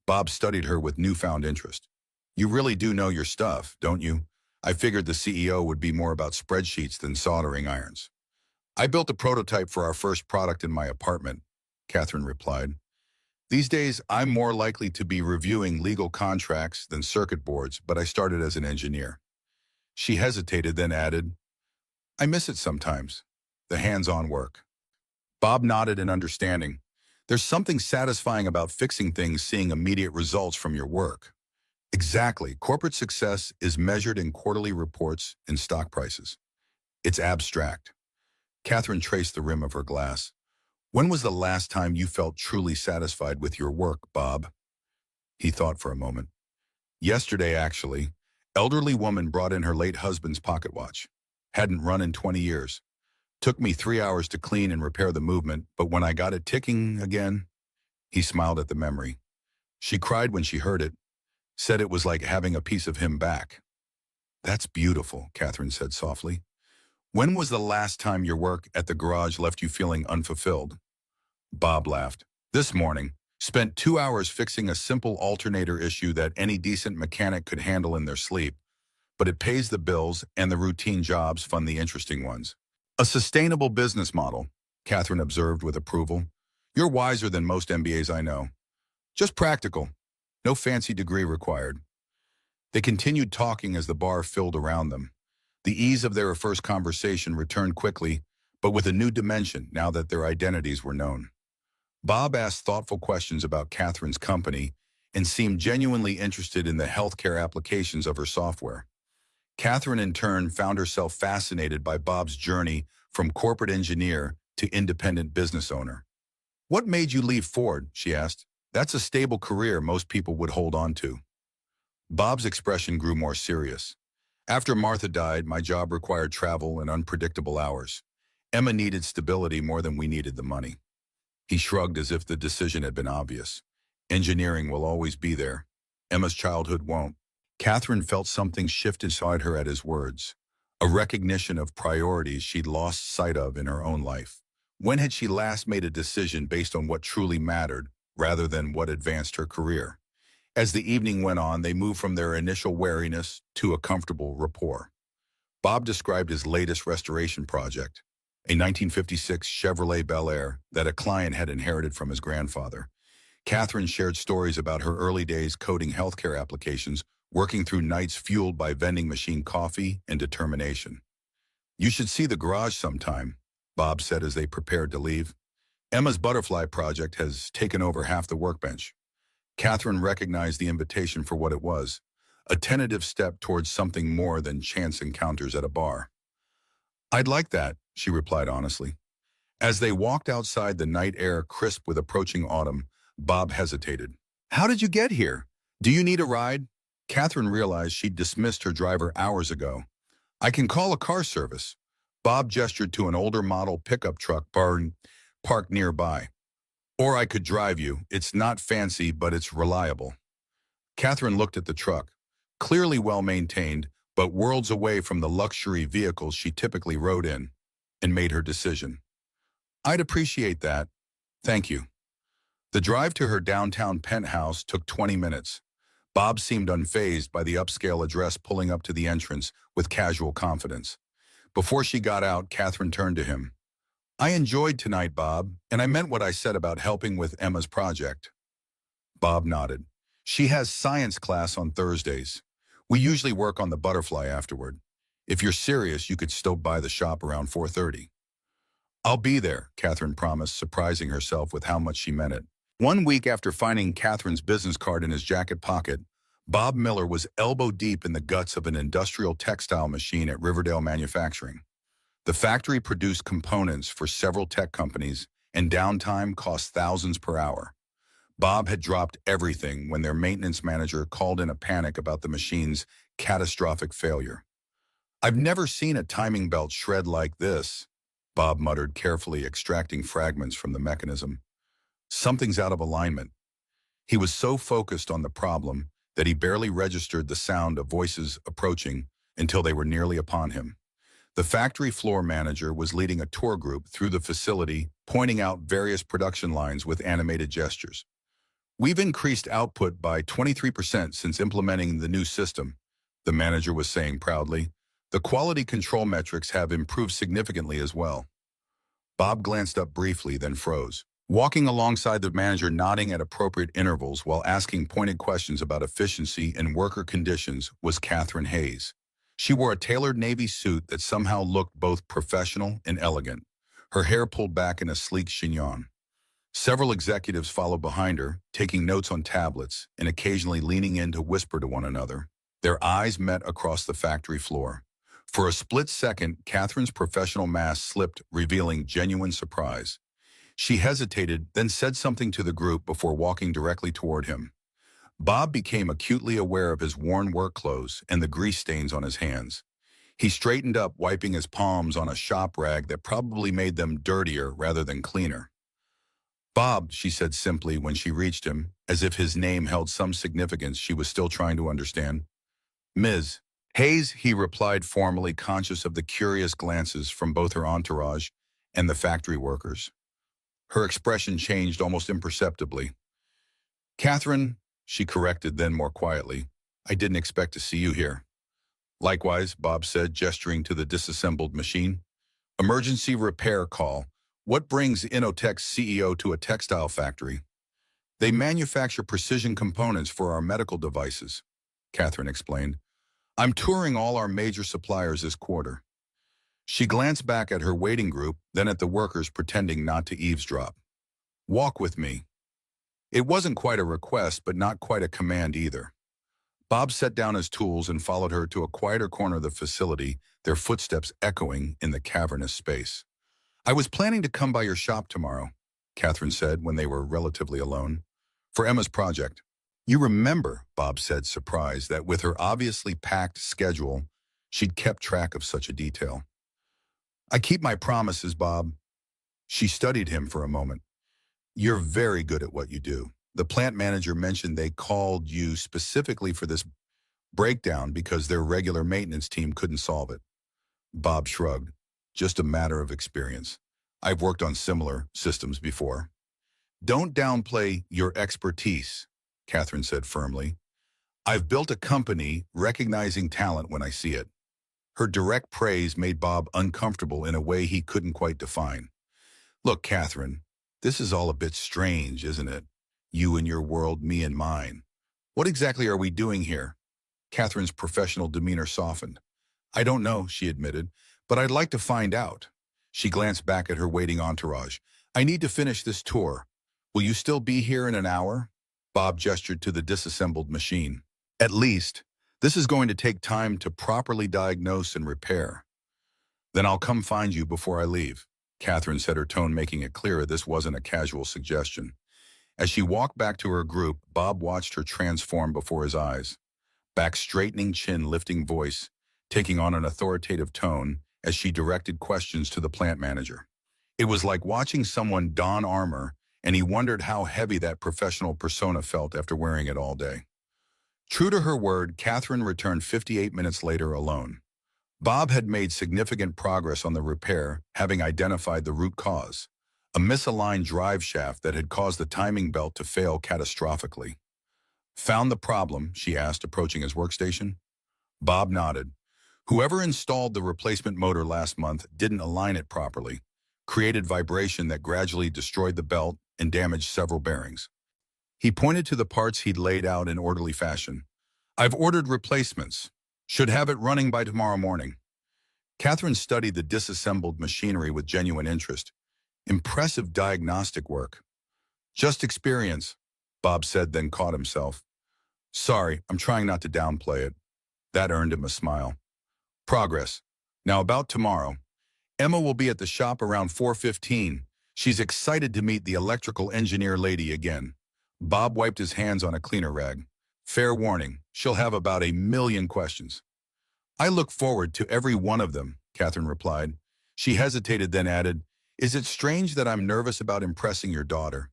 Bob studied her with newfound interest. "You really do know your stuff, don't you? I figured the CEO would be more about spreadsheets than soldering irons." "I built a prototype for our first product in my apartment," Catherine replied. "These days, I'm more likely to be reviewing legal contracts than circuit boards, but I started as an engineer." She hesitated, then added, "I miss it sometimes, the hands-on work." Bob nodded in understanding. "There's something satisfying about fixing things, seeing immediate results from your work." "Exactly. Corporate success is measured in quarterly reports and stock prices. It's abstract." Catherine traced the rim of her glass. "When was the last time you felt truly satisfied with your work, Bob?" He thought for a moment. "Yesterday, actually. Elderly woman brought in her late husband's pocket watch. Hadn't run in 20 years. Took me 3 hours to clean and repair the movement, but when I got it ticking again..." He smiled at the memory. "She cried when she heard it. Said it was like having a piece of him back." "That's beautiful," Catherine said softly. "When was the last time your work at the garage left you feeling unfulfilled?" Bob laughed. "This morning. Spent 2 hours fixing a simple alternator issue that any decent mechanic could handle in their sleep, but it pays the bills and the routine jobs fund the interesting ones. A sustainable business model, Catherine observed with approval. You're wiser than most MBAs I know. Just practical. No fancy degree required. They continued talking as the bar filled around them. The ease of their first conversation returned quickly, but with a new dimension now that their identities were known. Bob asked thoughtful questions about Catherine's company and seemed genuinely interested in the healthcare applications of her software. Catherine, in turn, found herself fascinated by Bob's journey from corporate engineer to independent business owner. "What made you leave Ford?" she asked. "That's a stable career most people would hold on to." Bob's expression grew more serious. "After Martha died, my job required travel and unpredictable hours. Emma needed stability more than we needed the money." He shrugged as if the decision had been obvious. "Engineering will always be there. Emma's childhood won't." Catherine felt something shift inside her at his words, a recognition of priorities she'd lost sight of in her own life. When had she last made a decision based on what truly mattered, rather than what advanced her career? As the evening went on, they moved from their initial wariness to a comfortable rapport. Bob described his latest restoration project, a 1956 Chevrolet Bel Air that a client had inherited from his grandfather. Catherine shared stories about her early days coding healthcare applications, working through nights fueled by vending machine coffee and determination. "You should see the garage sometime," Bob said as they prepared to leave. "Emma's butterfly project has taken over half the workbench." Catherine recognized the invitation for what it was, a tentative step towards something more than chance encounters at a bar. "I'd like that," she replied honestly. As they walked outside, the night air crisp with approaching autumn, Bob hesitated. "How did you get here? Do you need a ride?" Catherine realized she'd dismissed her driver hours ago. "I can call a car service." Bob gestured to an older model pickup truck parked nearby. "Or I could drive you. It's not fancy, but it's reliable." Catherine looked at the truck, clearly well-maintained, but worlds away from the luxury vehicles she typically rode in, and made her decision. "I'd appreciate that. Thank you." The drive to her downtown penthouse took 20 minutes. Bob seemed unfazed by the upscale address, pulling up to the entrance with casual confidence. Before she got out, Catherine turned to him. "I enjoyed tonight, Bob, and I meant what I said about helping with Emma's project." Bob nodded. "She has science class on Thursdays. We usually work on the butterfly afterward. If you're serious, you could stop by the shop around 4:30. "I'll be there," Catherine promised, surprising herself with how much she meant it. 1 week after finding Catherine's business card in his jacket pocket, Bob Miller was elbow-deep in the guts of an industrial textile machine at Riverdale Manufacturing. The factory produced components for several tech companies, and downtime cost thousands per hour. Bob had dropped everything when their maintenance manager called in a panic about the machine's catastrophic failure. "I've never seen a timing belt shred like this," Bob muttered, carefully extracting fragments from the mechanism. "Something's out of alignment." He was so focused on the problem that he barely registered the sound of voices approaching until they were nearly upon him. The factory floor manager was leading a tour group through the facility, pointing out various production lines with animated gestures. "We've increased output by 23% since implementing the new system," the manager was saying proudly. "The quality control metrics have improved significantly as well." Bob glanced up briefly, then froze. Walking alongside the manager, nodding at appropriate intervals while asking pointed questions about efficiency and worker conditions, was Catherine Hayes. She wore a tailored navy suit that somehow looked both professional and elegant, her hair pulled back in a sleek chignon. Several executives followed behind her, taking notes on tablets and occasionally leaning in to whisper to one another. Their eyes met across the factory floor. For a split second, Catherine's professional mask slipped, revealing genuine surprise. She hesitated, then said something to the group before walking directly toward him. Bob became acutely aware of his worn work clothes and the grease stains on his hands. He straightened up, wiping his palms on a shop rag that probably made them dirtier rather than cleaner. "Bob," she said simply when she reached him, as if his name held some significance she was still trying to understand. "Ms. Hayes," he replied formally, conscious of the curious glances from both her entourage and the factory workers. Her expression changed almost imperceptibly. Catherine, she corrected then more quietly, I didn't expect to see you here. Likewise, Bob said, gesturing to the disassembled machine. Emergency repair call. What brings Inotech's CEO to a textile factory? They manufacture precision components for our medical devices, Catherine explained. I'm touring all our major suppliers this quarter. She glanced back at her waiting group, then at the workers pretending not to eavesdrop. Walk with me. It wasn't quite a request, but not quite a command either. Bob set down his tools and followed her to a quieter corner of the facility, their footsteps echoing in the cavernous space. I was planning to come by your shop tomorrow, Catherine said when they were relatively alone, for Emma's project. You remember, Bob said, surprised that with her obviously packed schedule, she'd kept track of such a detail. I keep my promises, Bob. She studied him for a moment. You're very good at what you do. The plant manager mentioned they called you specifically for this breakdown because their regular maintenance team couldn't solve it. Bob shrugged. Just a matter of experience. I've worked on similar systems before. Don't downplay your expertise, Catherine said firmly. I've built a company recognizing talent when I see it. Her direct praise made Bob uncomfortable in a way he couldn't quite define. Look, Catherine, this is all a bit strange, isn't it? You and your world, me and mine. What exactly are we doing here? Catherine's professional demeanor softened. I don't know, she admitted, but I'd like to find out. She glanced back at her waiting entourage. I need to finish this tour. Will you still be here in an hour? Bob gestured to the disassembled machine. At least. This is going to take time to properly diagnose and repair. Then I'll come find you before I leave, Catherine said, her tone making it clear this wasn't a casual suggestion. As she walked back to her group, Bob watched her transform before his eyes. Back straightening chin, lifting voice, taking on an authoritative tone as she directed questions to the plant manager. It was like watching someone don armor, and he wondered how heavy that professional persona felt after wearing it all day. True to her word, Catherine returned 58 minutes later alone. Bob had made significant progress on the repair, having identified the root cause, a misaligned drive shaft that had caused the timing belt to fail catastrophically. Found the problem, she asked, approaching his workstation. Bob nodded. Whoever installed the replacement motor last month didn't align it properly, created vibration that gradually destroyed the belt and damaged several bearings. He pointed to the parts he'd laid out in orderly fashion. I've ordered replacements. Should have it running by tomorrow morning. Catherine studied the disassembled machinery with genuine interest. Impressive diagnostic work. Just experience, Bob said, then caught himself. Sorry, I'm trying not to downplay it. That earned him a smile. Progress. Now about tomorrow. Emma will be at the shop around 4:15. She's excited to meet the electrical engineer lady again. Bob wiped his hands on a cleaner rag. Fair warning, she'll have about 1,000,000 questions. I look forward to every one of them, Catherine replied. She hesitated, then added, Is it strange that I'm nervous about impressing your daughter?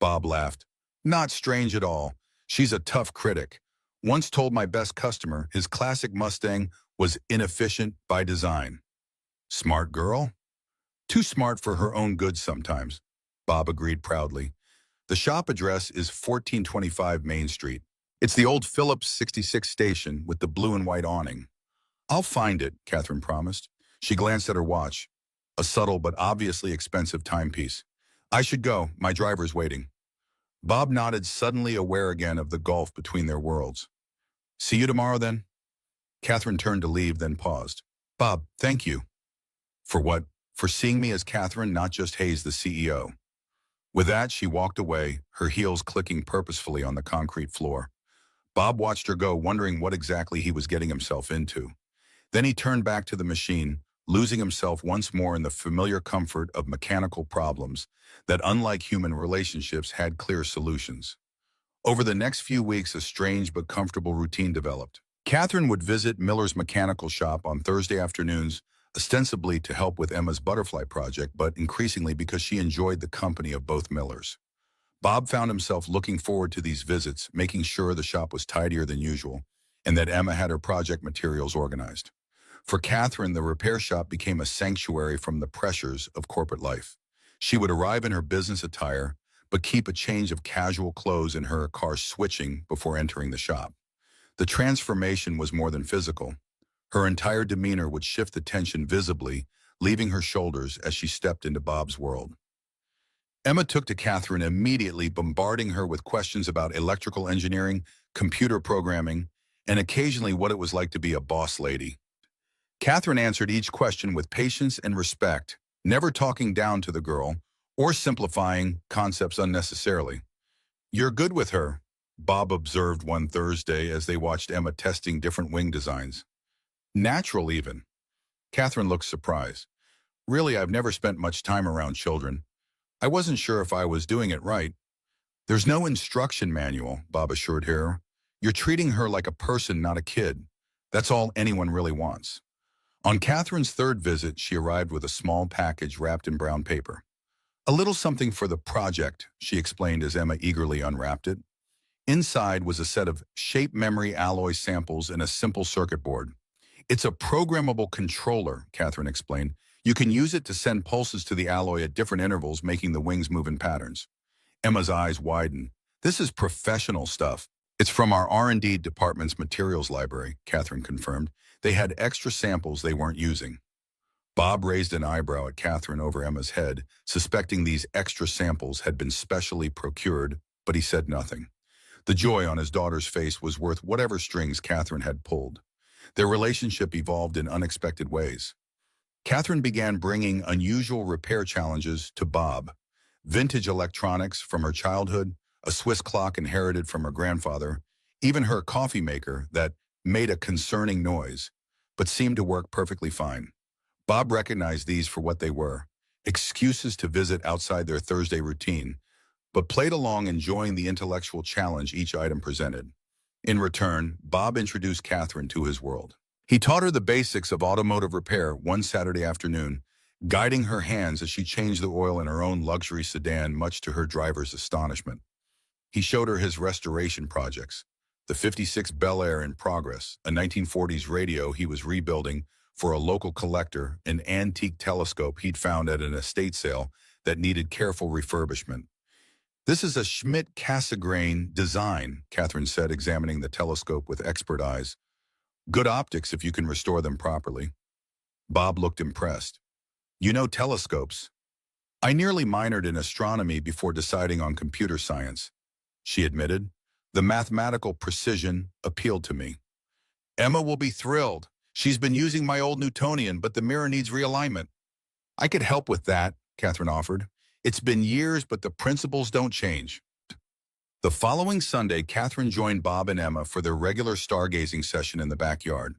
Bob laughed. Not strange at all. She's a tough critic. Once told my best customer his classic Mustang was inefficient by design. Smart girl? Too smart for her own good sometimes, Bob agreed proudly. The shop address is 1425 Main Street. It's the old Phillips 66 station with the blue and white awning. I'll find it, Catherine promised. She glanced at her watch, a subtle but obviously expensive timepiece. I should go. My driver's waiting. Bob nodded, suddenly aware again of the gulf between their worlds. See you tomorrow, then? Catherine turned to leave, then paused. Bob, thank you. For what? For seeing me as Catherine, not just Hayes, the CEO. With that, she walked away, her heels clicking purposefully on the concrete floor. Bob watched her go, wondering what exactly he was getting himself into. Then he turned back to the machine, losing himself once more in the familiar comfort of mechanical problems that, unlike human relationships, had clear solutions. Over the next few weeks, a strange but comfortable routine developed. Catherine would visit Miller's mechanical shop on Thursday afternoons, ostensibly to help with Emma's butterfly project, but increasingly because she enjoyed the company of both Millers. Bob found himself looking forward to these visits, making sure the shop was tidier than usual, and that Emma had her project materials organized. For Catherine, the repair shop became a sanctuary from the pressures of corporate life. She would arrive in her business attire, but keep a change of casual clothes in her car switching before entering the shop. The transformation was more than physical. Her entire demeanor would shift the tension visibly, leaving her shoulders as she stepped into Bob's world. Emma took to Catherine immediately, bombarding her with questions about electrical engineering, computer programming, and occasionally what it was like to be a boss lady. Catherine answered each question with patience and respect, never talking down to the girl or simplifying concepts unnecessarily. "You're good with her," Bob observed one Thursday as they watched Emma testing different wing designs. "Natural, even." Catherine looked surprised. "Really, I've never spent much time around children. I wasn't sure if I was doing it right." "There's no instruction manual," Bob assured her. "You're treating her like a person, not a kid. That's all anyone really wants." On Catherine's third visit, she arrived with a small package wrapped in brown paper. "A little something for the project," she explained as Emma eagerly unwrapped it. Inside was a set of shape memory alloy samples and a simple circuit board. "It's a programmable controller," Catherine explained. "You can use it to send pulses to the alloy at different intervals, making the wings move in patterns." Emma's eyes widened. "This is professional stuff." "It's from our R&D department's materials library," Catherine confirmed. "They had extra samples they weren't using." Bob raised an eyebrow at Catherine over Emma's head, suspecting these extra samples had been specially procured, but he said nothing. The joy on his daughter's face was worth whatever strings Catherine had pulled. Their relationship evolved in unexpected ways. Catherine began bringing unusual repair challenges to Bob. Vintage electronics from her childhood, a Swiss clock inherited from her grandfather, even her coffee maker that made a concerning noise, but seemed to work perfectly fine. Bob recognized these for what they were, excuses to visit outside their Thursday routine, but played along, enjoying the intellectual challenge each item presented. In return, Bob introduced Catherine to his world. He taught her the basics of automotive repair one Saturday afternoon, guiding her hands as she changed the oil in her own luxury sedan, much to her driver's astonishment. He showed her his restoration projects, the 56 Bel Air in progress, a 1940s radio he was rebuilding for a local collector, an antique telescope he'd found at an estate sale that needed careful refurbishment. "This is a Schmidt-Cassegrain design," Catherine said, examining the telescope with expert eyes. "Good optics if you can restore them properly." Bob looked impressed. "You know telescopes." "I nearly minored in astronomy before deciding on computer science," she admitted. "The mathematical precision appealed to me." "Emma will be thrilled. She's been using my old Newtonian, but the mirror needs realignment." "I could help with that," Catherine offered. "It's been years, but the principles don't change." The following Sunday, Catherine joined Bob and Emma for their regular stargazing session in the backyard.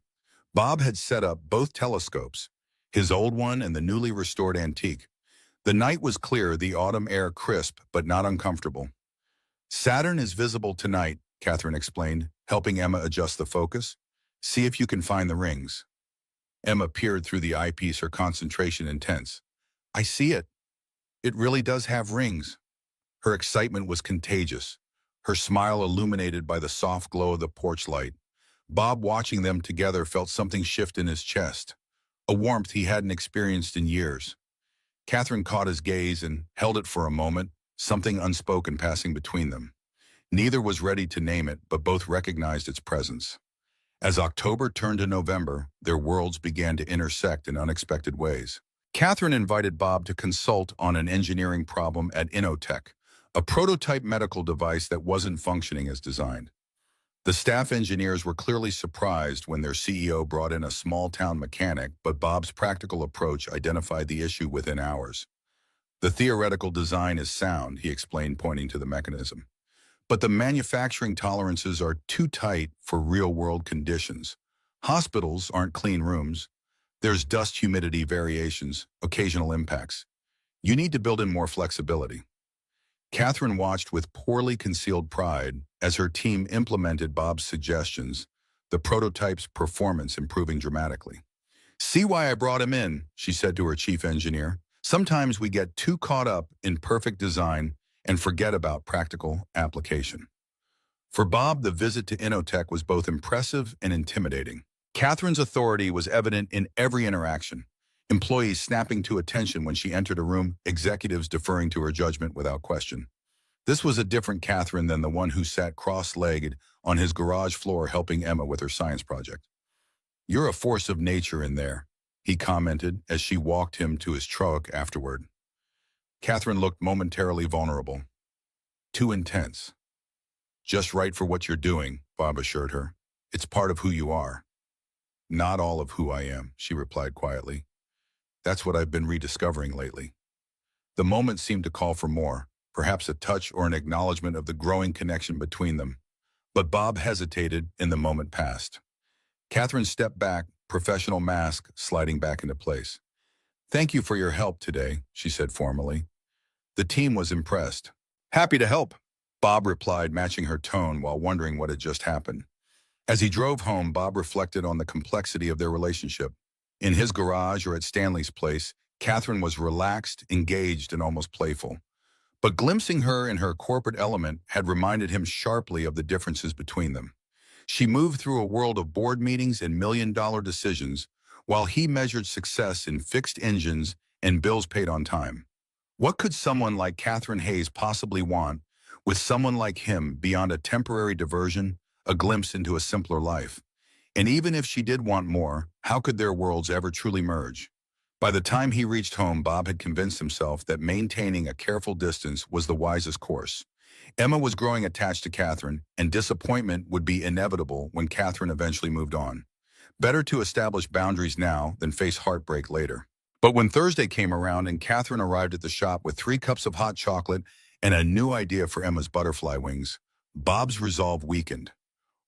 Bob had set up both telescopes, his old one and the newly restored antique. The night was clear, the autumn air crisp but not uncomfortable. "Saturn is visible tonight," Catherine explained, helping Emma adjust the focus. "See if you can find the rings." Emma peered through the eyepiece, her concentration intense. "I see it. It really does have rings." Her excitement was contagious, her smile illuminated by the soft glow of the porch light. Bob, watching them together, felt something shift in his chest, a warmth he hadn't experienced in years. Catherine caught his gaze and held it for a moment, something unspoken passing between them. Neither was ready to name it, but both recognized its presence. As October turned to November, their worlds began to intersect in unexpected ways. Catherine invited Bob to consult on an engineering problem at Innotech, a prototype medical device that wasn't functioning as designed. The staff engineers were clearly surprised when their CEO brought in a small-town mechanic, but Bob's practical approach identified the issue within hours. "The theoretical design is sound," he explained, pointing to the mechanism. "But the manufacturing tolerances are too tight for real-world conditions. Hospitals aren't clean rooms. There's dust, humidity variations, occasional impacts. You need to build in more flexibility." Catherine watched with poorly concealed pride as her team implemented Bob's suggestions, the prototype's performance improving dramatically. "See why I brought him in," she said to her chief engineer. "Sometimes we get too caught up in perfect design and forget about practical application." For Bob, the visit to Innotech was both impressive and intimidating. Catherine's authority was evident in every interaction. Employees snapping to attention when she entered a room, executives deferring to her judgment without question. This was a different Catherine than the one who sat cross-legged on his garage floor helping Emma with her science project. "You're a force of nature in there," he commented as she walked him to his truck afterward. Catherine looked momentarily vulnerable. "Too intense." "Just right for what you're doing," Bob assured her. "It's part of who you are." "Not all of who I am," she replied quietly. "That's what I've been rediscovering lately." The moment seemed to call for more, perhaps a touch or an acknowledgement of the growing connection between them. But Bob hesitated and the moment passed. Catherine stepped back, professional mask sliding back into place. "Thank you for your help today," she said formally. The team was impressed. "Happy to help," Bob replied, matching her tone while wondering what had just happened. As he drove home, Bob reflected on the complexity of their relationship. In his garage or at Stanley's place, Catherine was relaxed, engaged, and almost playful. But glimpsing her in her corporate element had reminded him sharply of the differences between them. She moved through a world of board meetings and million-dollar decisions, while he measured success in fixed engines and bills paid on time. What could someone like Catherine Hayes possibly want with someone like him beyond a temporary diversion, a glimpse into a simpler life? And even if she did want more, how could their worlds ever truly merge? By the time he reached home, Bob had convinced himself that maintaining a careful distance was the wisest course. Emma was growing attached to Catherine, and disappointment would be inevitable when Catherine eventually moved on. Better to establish boundaries now than face heartbreak later. But when Thursday came around and Catherine arrived at the shop with 3 cups of hot chocolate and a new idea for Emma's butterfly wings, Bob's resolve weakened.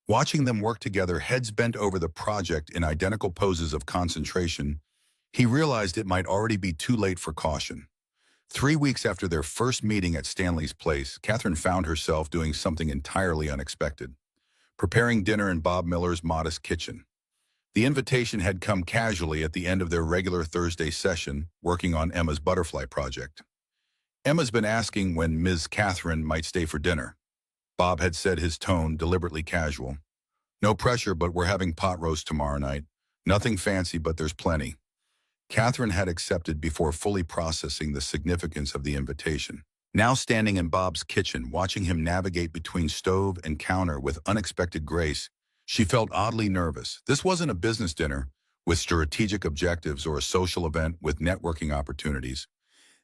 Watching them work together, heads bent over the project in identical poses of concentration, he realized it might already be too late for caution. 3 weeks after their first meeting at Stanley's place, Catherine found herself doing something entirely unexpected, preparing dinner in Bob Miller's modest kitchen. The invitation had come casually at the end of their regular Thursday session, working on Emma's butterfly project. "Emma's been asking when Ms. Catherine might stay for dinner," Bob had said, his tone deliberately casual. "No pressure, but we're having pot roast tomorrow night. Nothing fancy, but there's plenty." Catherine had accepted before fully processing the significance of the invitation. Now standing in Bob's kitchen, watching him navigate between stove and counter with unexpected grace, she felt oddly nervous. This wasn't a business dinner with strategic objectives or a social event with networking opportunities.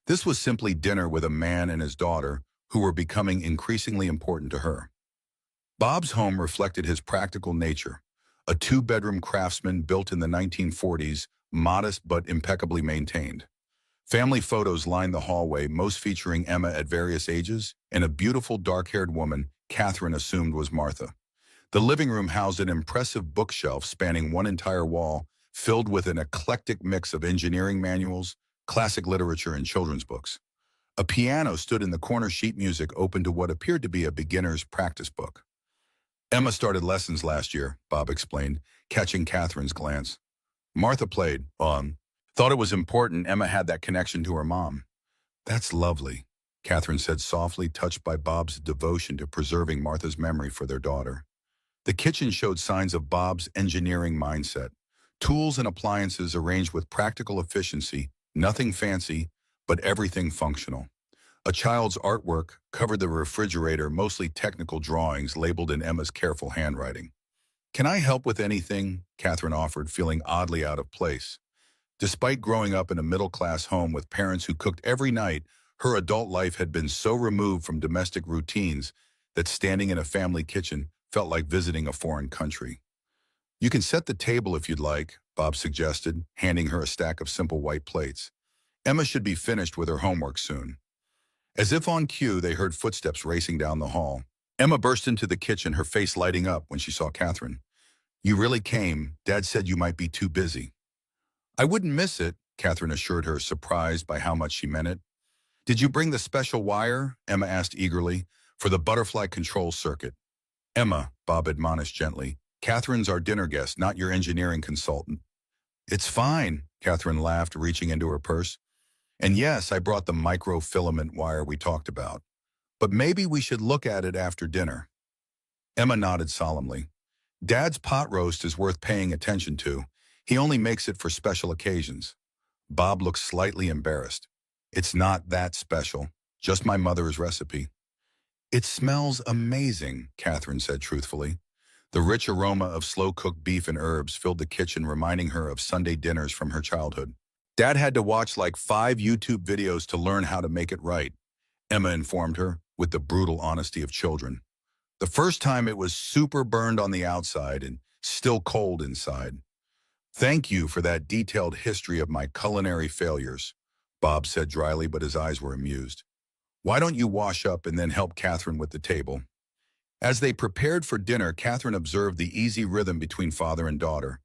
This was simply dinner with a man and his daughter who were becoming increasingly important to her. Bob's home reflected his practical nature, a 2-bedroom craftsman built in the 1940s, modest but impeccably maintained. Family photos lined the hallway, most featuring Emma at various ages and a beautiful dark-haired woman Catherine assumed was Martha. The living room housed an impressive bookshelf spanning one entire wall, filled with an eclectic mix of engineering manuals, classic literature, and children's books. A piano stood in the corner, sheet music open to what appeared to be a beginner's practice book. "Emma started lessons last year," Bob explained, catching Catherine's glance. "Martha played. Thought it was important Emma had that connection to her mom." "That's lovely," Catherine said softly, touched by Bob's devotion to preserving Martha's memory for their daughter. The kitchen showed signs of Bob's engineering mindset. Tools and appliances arranged with practical efficiency, nothing fancy, but everything functional. A child's artwork covered the refrigerator, mostly technical drawings labeled in Emma's careful handwriting. "Can I help with anything?" Catherine offered, feeling oddly out of place. Despite growing up in a middle-class home with parents who cooked every night, her adult life had been so removed from domestic routines that standing in a family kitchen felt like visiting a foreign country. "You can set the table if you'd like," Bob suggested, handing her a stack of simple white plates. "Emma should be finished with her homework soon." As if on cue, they heard footsteps racing down the hall. Emma burst into the kitchen, her face lighting up when she saw Catherine. "You really came. Dad said you might be too busy." "I wouldn't miss it," Catherine assured her, surprised by how much she meant it. "Did you bring the special wire?" Emma asked eagerly, "for the butterfly control circuit." "Emma," Bob admonished gently, "Catherine's our dinner guest, not your engineering consultant." "It's fine," Catherine laughed, reaching into her purse. "And yes, I brought the microfilament wire we talked about. But maybe we should look at it after dinner." Emma nodded solemnly. "Dad's pot roast is worth paying attention to. He only makes it for special occasions." Bob looked slightly embarrassed. "It's not that special, just my mother's recipe." It smells amazing, Catherine said truthfully. The rich aroma of slow-cooked beef and herbs filled the kitchen, reminding her of Sunday dinners from her childhood. Dad had to watch like 5 YouTube videos to learn how to make it right, Emma informed her, with the brutal honesty of children. The first time it was super burned on the outside and still cold inside. Thank you for that detailed history of my culinary failures, Bob said dryly, but his eyes were amused. Why don't you wash up and then help Catherine with the table? As they prepared for dinner, Catherine observed the easy rhythm between father and daughter.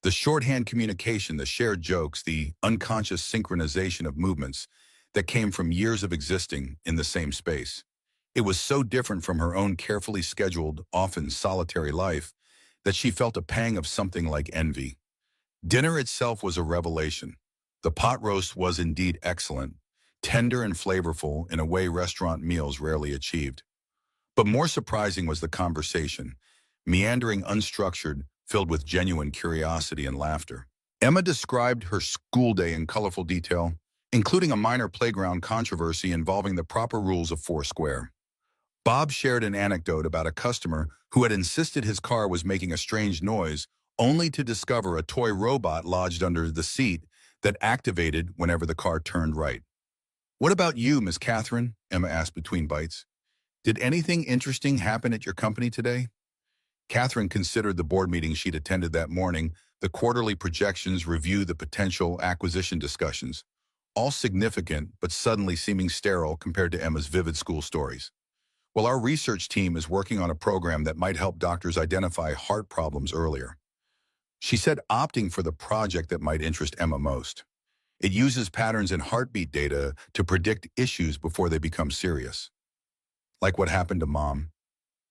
The shorthand communication, the shared jokes, the unconscious synchronization of movements that came from years of existing in the same space. It was so different from her own carefully scheduled, often solitary life that she felt a pang of something like envy. Dinner itself was a revelation. The pot roast was indeed excellent, tender and flavorful in a way restaurant meals rarely achieved. But more surprising was the conversation, meandering, unstructured, filled with genuine curiosity and laughter. Emma described her school day in colorful detail, including a minor playground controversy involving the proper rules of Foursquare. Bob shared an anecdote about a customer who had insisted his car was making a strange noise, only to discover a toy robot lodged under the seat that activated whenever the car turned right. "What about you, Miss Catherine?" Emma asked between bites. "Did anything interesting happen at your company today?" Catherine considered the board meeting she'd attended that morning, the quarterly projections, review, the potential acquisition discussions, all significant but suddenly seeming sterile compared to Emma's vivid school stories. "Well, our research team is working on a program that might help doctors identify heart problems earlier," she said, opting for the project that might interest Emma most. "It uses patterns in heartbeat data to predict issues before they become serious." "Like what happened to Mom?"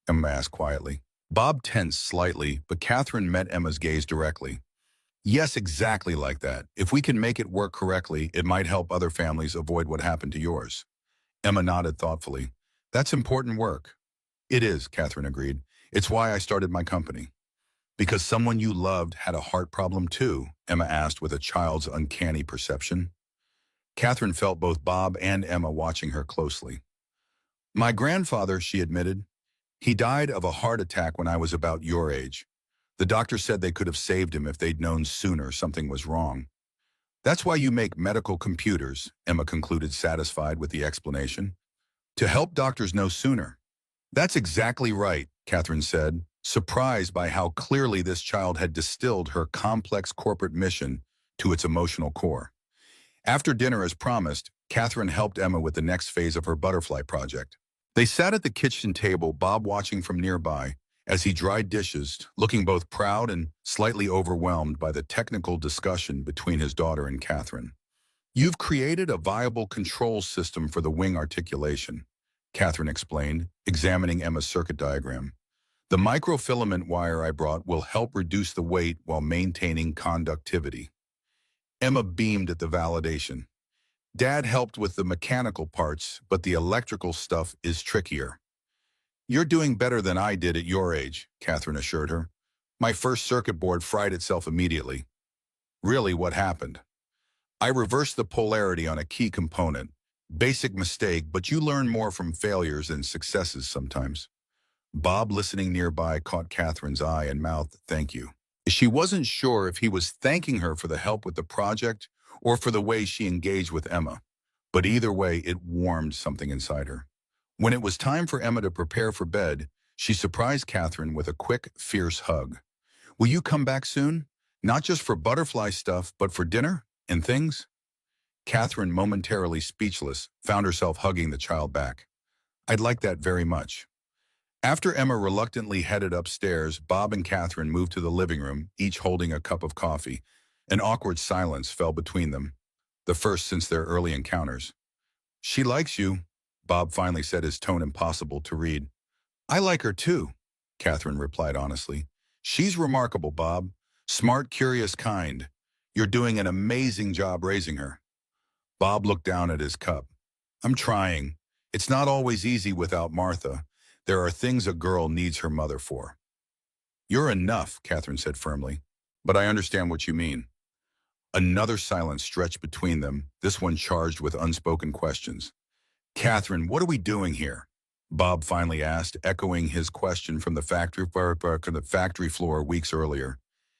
Emma asked quietly. Bob tensed slightly, but Catherine met Emma's gaze directly. "Yes, exactly like that. If we can make it work correctly, it might help other families avoid what happened to yours." Emma nodded thoughtfully. "That's important work." "It is," Catherine agreed. "It's why I started my company." "Because someone you loved had a heart problem too?" Emma asked with a child's uncanny perception. Catherine felt both Bob and Emma watching her closely. "My grandfather," she admitted. "He died of a heart attack when I was about your age. The doctor said they could have saved him if they'd known sooner something was wrong." "That's why you make medical computers," Emma concluded, satisfied with the explanation. "To help doctors know sooner." "That's exactly right," Catherine said, surprised by how clearly this child had distilled her complex corporate mission to its emotional core. After dinner, as promised, Catherine helped Emma with the next phase of her butterfly project. They sat at the kitchen table, Bob watching from nearby, as he dried dishes, looking both proud and slightly overwhelmed by the technical discussion between his daughter and Catherine. "You've created a viable control system for the wing articulation," Catherine explained, examining Emma's circuit diagram. "The microfilament wire I brought will help reduce the weight while maintaining conductivity." Emma beamed at the validation. "Dad helped with the mechanical parts, but the electrical stuff is trickier." "You're doing better than I did at your age," Catherine assured her. "My first circuit board fried itself immediately." "Really, what happened?" "I reversed the polarity on a key component. Basic mistake, but you learn more from failures than successes sometimes." Bob, listening nearby, caught Catherine's eye and mouthed, "Thank you." She wasn't sure if he was thanking her for the help with the project or for the way she engaged with Emma, but either way, it warmed something inside her. When it was time for Emma to prepare for bed, she surprised Catherine with a quick, fierce hug. "Will you come back soon? Not just for butterfly stuff, but for dinner and things?" Catherine, momentarily speechless, found herself hugging the child back. "I'd like that very much." After Emma reluctantly headed upstairs, Bob and Catherine moved to the living room, each holding a cup of coffee. An awkward silence fell between them, the first since their early encounters. "She likes you," Bob finally said, his tone impossible to read. "I like her too," Catherine replied honestly. "She's remarkable, Bob. Smart, curious, kind. You're doing an amazing job raising her." Bob looked down at his cup. "I'm trying. It's not always easy without Martha. There are things a girl needs her mother for." "You're enough," Catherine said firmly. "But I understand what you mean." Another silence stretched between them, this one charged with unspoken questions. "Catherine, what are we doing here?" Bob finally asked, echoing his question from the factory floor weeks earlier.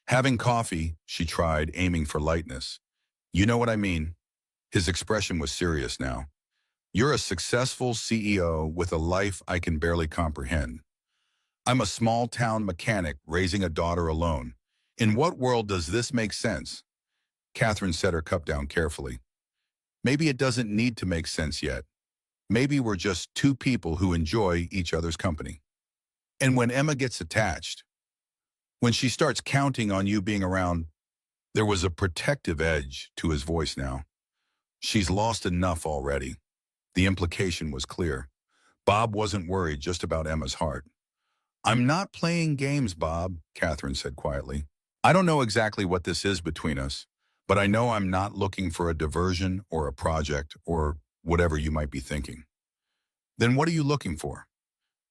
Having coffee, she tried, aiming for lightness. You know what I mean? His expression was serious now. You're a successful CEO with a life I can barely comprehend. I'm a small-town mechanic raising a daughter alone. In what world does this make sense? Catherine set her cup down carefully. Maybe it doesn't need to make sense yet. Maybe we're just two people who enjoy each other's company. And when Emma gets attached, when she starts counting on you being around, there was a protective edge to his voice now. She's lost enough already. The implication was clear. Bob wasn't worried just about Emma's heart. I'm not playing games, Bob, Catherine said quietly. I don't know exactly what this is between us, but I know I'm not looking for a diversion or a project or whatever you might be thinking. Then what are you looking for?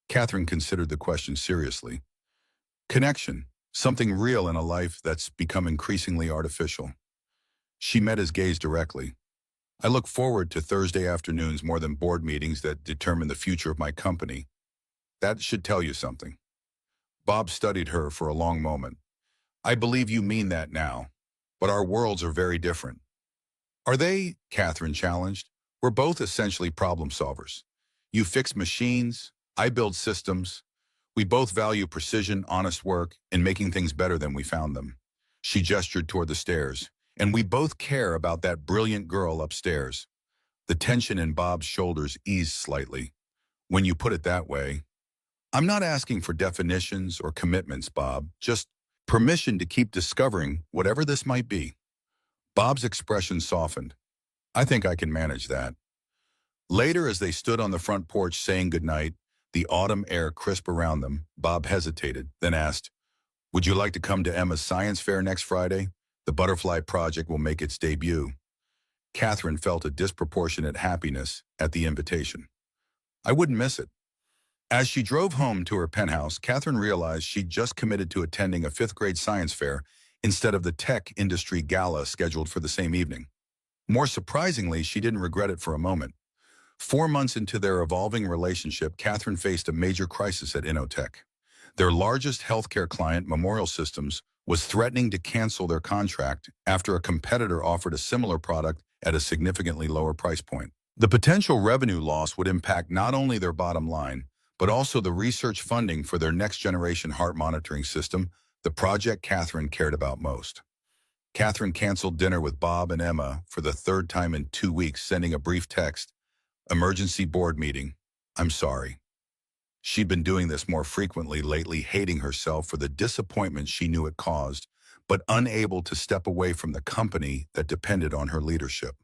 Catherine considered the question seriously. Connection, something real in a life that's become increasingly artificial. She met his gaze directly. I look forward to Thursday afternoons more than board meetings that determine the future of my company. That should tell you something. Bob studied her for a long moment. I believe you mean that now, but our worlds are very different. Are they? Catherine challenged. We're both essentially problem solvers. You fix machines, I build systems. We both value precision, honest work, and making things better than we found them. She gestured toward the stairs. And we both care about that brilliant girl upstairs. The tension in Bob's shoulders eased slightly. When you put it that way, I'm not asking for definitions or commitments, Bob, just permission to keep discovering whatever this might be. Bob's expression softened. I think I can manage that. Later, as they stood on the front porch saying goodnight, the autumn air crisp around them, Bob hesitated, then asked, Would you like to come to Emma's science fair next Friday? The Butterfly Project will make its debut. Catherine felt a disproportionate happiness at the invitation. I wouldn't miss it. As she drove home to her penthouse, Catherine realized she'd just committed to attending a fifth-grade science fair instead of the tech industry gala scheduled for the same evening. More surprisingly, she didn't regret it for a moment. 4 months into their evolving relationship, Catherine faced a major crisis at Innotech. Their largest healthcare client, Memorial Systems, was threatening to cancel their contract after a competitor offered a similar product at a significantly lower price point. The potential revenue loss would impact not only their bottom line, but also the research funding for their next-generation heart monitoring system, the project Catherine cared about most. Catherine canceled dinner with Bob and Emma for the third time in 2 weeks, sending a brief text, "Emergency board meeting. I'm sorry." She'd been doing this more frequently lately, hating herself for the disappointment she knew it caused, but unable to step away from the company that depended on her leadership.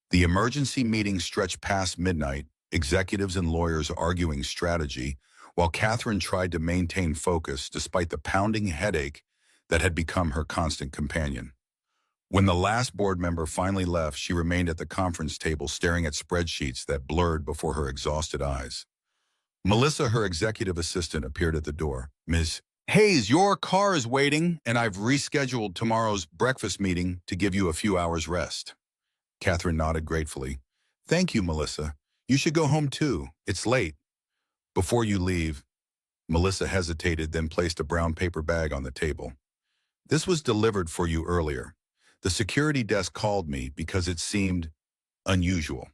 The emergency meeting stretched past midnight, executives and lawyers arguing strategy, while Catherine tried to maintain focus despite the pounding headache that had become her constant companion. When the last board member finally left, she remained at the conference table staring at spreadsheets that blurred before her exhausted eyes. Melissa, her executive assistant, appeared at the door. Ms. Hayes, your car is waiting, and I've rescheduled tomorrow's breakfast meeting to give you a few hours rest. Catherine nodded gratefully. Thank you, Melissa. You should go home too. It's late. Before you leave, Melissa hesitated, then placed a brown paper bag on the table. This was delivered for you earlier. The security desk called me because it seemed unusual.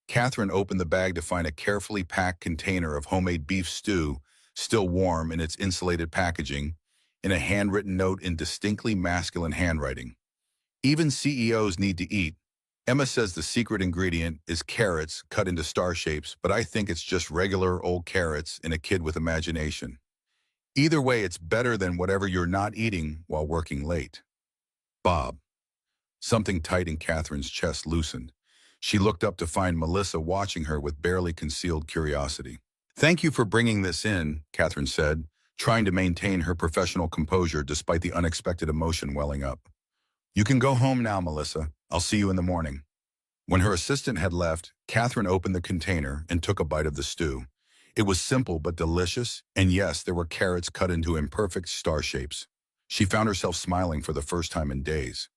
Catherine opened the bag to find a carefully packed container of homemade beef stew, still warm in its insulated packaging, and a handwritten note in distinctly masculine handwriting. Even CEOs need to eat. Emma says the secret ingredient is carrots cut into star shapes, but I think it's just regular old carrots in a kid with imagination. Either way, it's better than whatever you're not eating while working late. Bob. Something tight in Catherine's chest loosened. She looked up to find Melissa watching her with barely concealed curiosity. Thank you for bringing this in, Catherine said, trying to maintain her professional composure despite the unexpected emotion welling up. You can go home now, Melissa. I'll see you in the morning. When her assistant had left, Catherine opened the container and took a bite of the stew. It was simple but delicious, and yes, there were carrots cut into imperfect star shapes. She found herself smiling for the first time in days.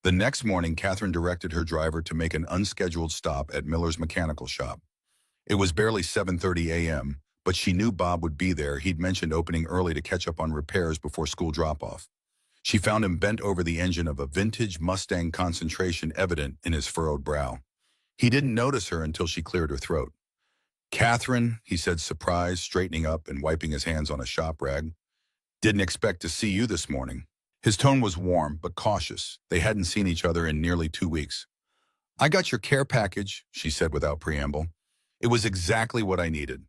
The next morning, Catherine directed her driver to make an unscheduled stop at Miller's mechanical shop. It was barely 7:30 a.m., but she knew Bob would be there. He'd mentioned opening early to catch up on repairs before school drop-off. She found him bent over the engine of a vintage Mustang, concentration evident in his furrowed brow. He didn't notice her until she cleared her throat. "Catherine," he said, surprised, straightening up and wiping his hands on a shop rag. "Didn't expect to see you this morning." His tone was warm, but cautious. They hadn't seen each other in nearly 2 weeks. "I got your care package," she said without preamble. "It was exactly what I needed."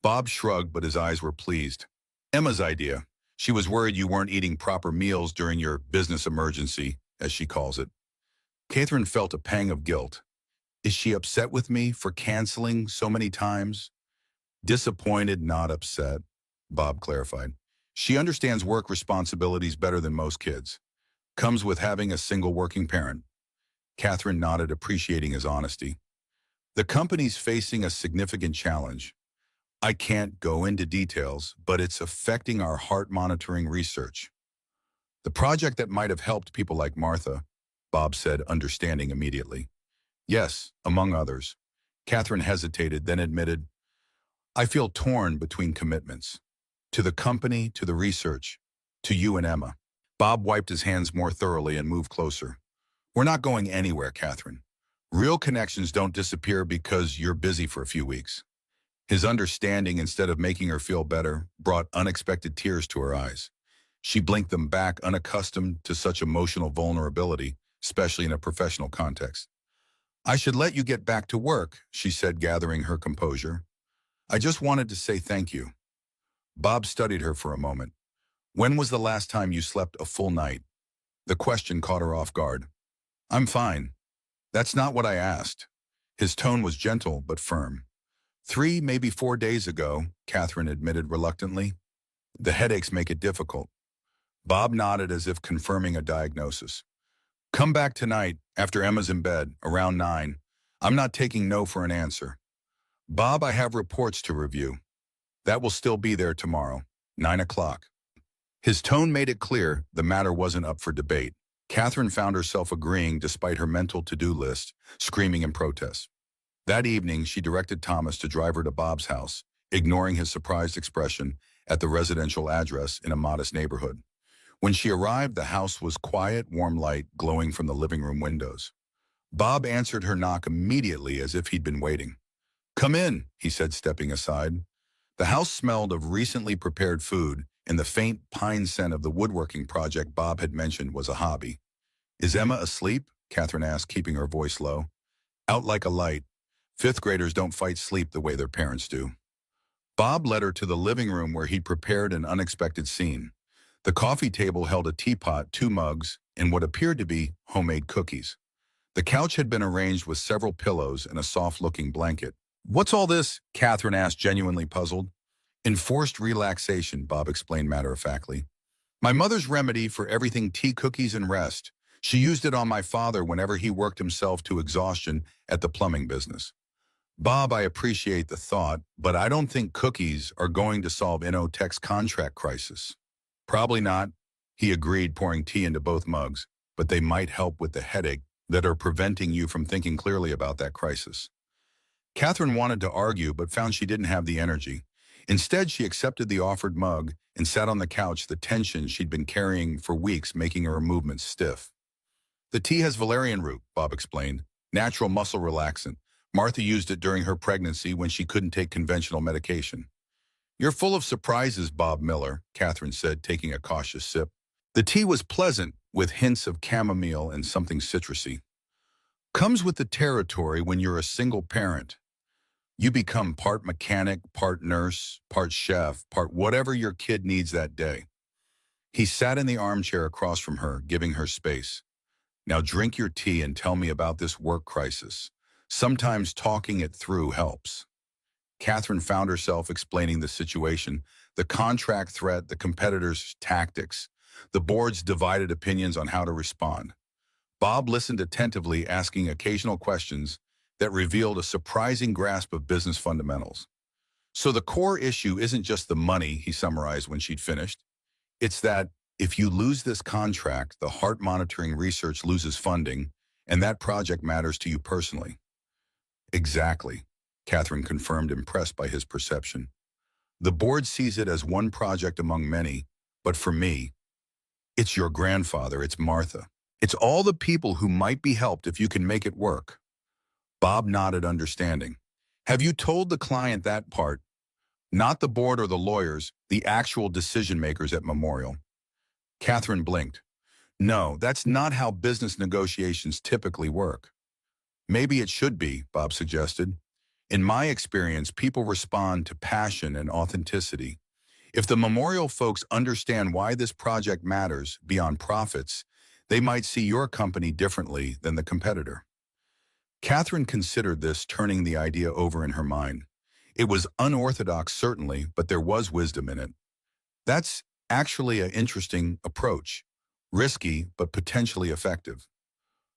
Bob shrugged, but his eyes were pleased. "Emma's idea. She was worried you weren't eating proper meals during your business emergency, as she calls it." Catherine felt a pang of guilt. Is she upset with me for canceling so many times? "Disappointed, not upset," Bob clarified. "She understands work responsibilities better than most kids. Comes with having a single working parent." Catherine nodded, appreciating his honesty. "The company's facing a significant challenge. I can't go into details, but it's affecting our heart monitoring research." "The project that might have helped people like Martha," Bob said, understanding immediately. "Yes, among others." Catherine hesitated, then admitted, "I feel torn between commitments. To the company, to the research, to you and Emma." Bob wiped his hands more thoroughly and moved closer. "We're not going anywhere, Catherine. Real connections don't disappear because you're busy for a few weeks." His understanding, instead of making her feel better, brought unexpected tears to her eyes. She blinked them back, unaccustomed to such emotional vulnerability, especially in a professional context. "I should let you get back to work," she said, gathering her composure. "I just wanted to say thank you." Bob studied her for a moment. "When was the last time you slept a full night?" The question caught her off guard. "I'm fine." "That's not what I asked." His tone was gentle but firm. 3, maybe 4 days ago," Catherine admitted reluctantly. "The headaches make it difficult." Bob nodded as if confirming a diagnosis. "Come back tonight, after Emma's in bed, around 9. I'm not taking no for an answer." "Bob, I have reports to review." "That will still be there tomorrow, 9 o'clock." His tone made it clear the matter wasn't up for debate. Catherine found herself agreeing despite her mental to-do list, screaming in protest. That evening, she directed Thomas to drive her to Bob's house, ignoring his surprised expression at the residential address in a modest neighborhood. When she arrived, the house was quiet, warm light glowing from the living room windows. Bob answered her knock immediately as if he'd been waiting. "Come in," he said, stepping aside. The house smelled of recently prepared food, and the faint pine scent of the woodworking project Bob had mentioned was a hobby. "Is Emma asleep?" Catherine asked, keeping her voice low. "Out like a light. 5th graders don't fight sleep the way their parents do." Bob led her to the living room where he'd prepared an unexpected scene. The coffee table held a teapot, 2 mugs, and what appeared to be homemade cookies. The couch had been arranged with several pillows and a soft-looking blanket. "What's all this?" Catherine asked, genuinely puzzled. "Enforced relaxation," Bob explained matter-of-factly. "My mother's remedy for everything: tea, cookies, and rest. She used it on my father whenever he worked himself to exhaustion at the plumbing business." "Bob, I appreciate the thought, but I don't think cookies are going to solve Inotech's contract crisis." "Probably not," he agreed, pouring tea into both mugs, "but they might help with the headache that are preventing you from thinking clearly about that crisis." Catherine wanted to argue, but found she didn't have the energy. Instead, she accepted the offered mug and sat on the couch, the tension she'd been carrying for weeks making her movements stiff. "The tea has valerian root," Bob explained. "Natural muscle relaxant. Martha used it during her pregnancy when she couldn't take conventional medication." "You're full of surprises, Bob Miller," Catherine said, taking a cautious sip. The tea was pleasant, with hints of chamomile and something citrusy. "Comes with the territory when you're a single parent. You become part mechanic, part nurse, part chef, part whatever your kid needs that day." He sat in the armchair across from her, giving her space. "Now drink your tea and tell me about this work crisis. Sometimes talking it through helps." Catherine found herself explaining the situation, the contract threat, the competitors' tactics, the board's divided opinions on how to respond. Bob listened attentively, asking occasional questions that revealed a surprising grasp of business fundamentals. "So the core issue isn't just the money," he summarized when she'd finished. "It's that if you lose this contract, the heart monitoring research loses funding, and that project matters to you personally." "Exactly." Catherine confirmed, impressed by his perception. The board sees it as one project among many, but for me, it's your grandfather, it's Martha. It's all the people who might be helped if you can make it work. Bob nodded, understanding. Have you told the client that part? Not the board or the lawyers, the actual decision makers at Memorial. Catherine blinked. No, that's not how business negotiations typically work. Maybe it should be, Bob suggested. In my experience, people respond to passion and authenticity. If the Memorial folks understand why this project matters beyond profits, they might see your company differently than the competitor. Catherine considered this, turning the idea over in her mind. It was unorthodox, certainly, but there was wisdom in it. That's actually an interesting approach. Risky, but potentially effective.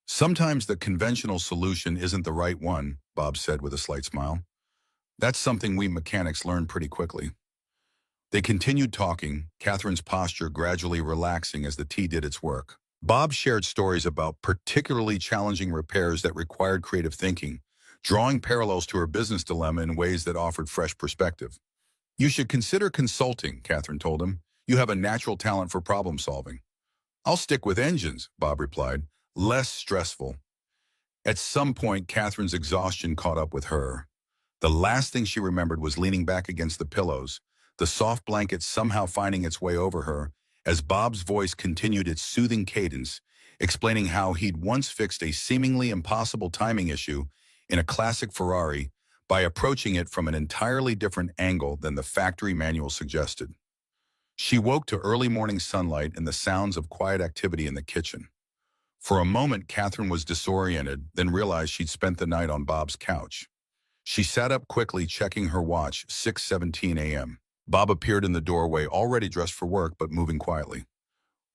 Sometimes the conventional solution isn't the right one, Bob said with a slight smile. That's something we mechanics learn pretty quickly. They continued talking, Catherine's posture gradually relaxing as the tea did its work. Bob shared stories about particularly challenging repairs that required creative thinking, drawing parallels to her business dilemma in ways that offered fresh perspective. You should consider consulting, Catherine told him. You have a natural talent for problem solving. I'll stick with engines, Bob replied, less stressful. At some point, Catherine's exhaustion caught up with her. The last thing she remembered was leaning back against the pillows, the soft blanket somehow finding its way over her, as Bob's voice continued its soothing cadence, explaining how he'd once fixed a seemingly impossible timing issue in a classic Ferrari by approaching it from an entirely different angle than the factory manual suggested. She woke to early morning sunlight and the sounds of quiet activity in the kitchen. For a moment, Catherine was disoriented, then realized she'd spent the night on Bob's couch. She sat up quickly, checking her watch, 6:17 a.m. Bob appeared in the doorway, already dressed for work, but moving quietly.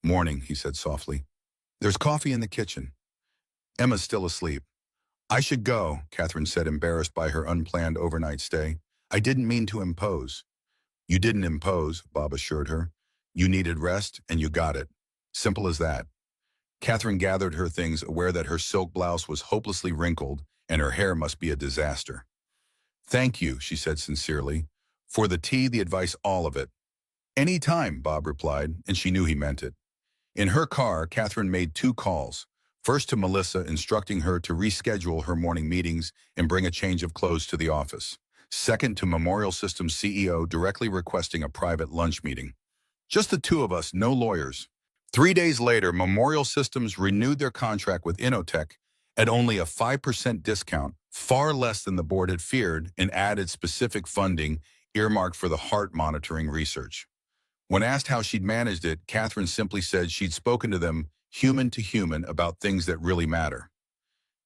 Morning, he said softly. There's coffee in the kitchen. Emma's still asleep. I should go, Catherine said, embarrassed by her unplanned overnight stay. I didn't mean to impose. You didn't impose, Bob assured her. You needed rest, and you got it. Simple as that. Catherine gathered her things, aware that her silk blouse was hopelessly wrinkled and her hair must be a disaster. Thank you, she said sincerely. For the tea, the advice, all of it. Any time, Bob replied, and she knew he meant it. In her car, Catherine made 2 calls. First to Melissa, instructing her to reschedule her morning meetings and bring a change of clothes to the office. Second to Memorial Systems CEO, directly requesting a private lunch meeting. Just the 2 of us, no lawyers. 3 days later, Memorial Systems renewed their contract with Innotech at only a 5% discount, far less than the board had feared, and added specific funding earmarked for the heart monitoring research. When asked how she'd managed it, Catherine simply said she'd spoken to them human to human about things that really matter.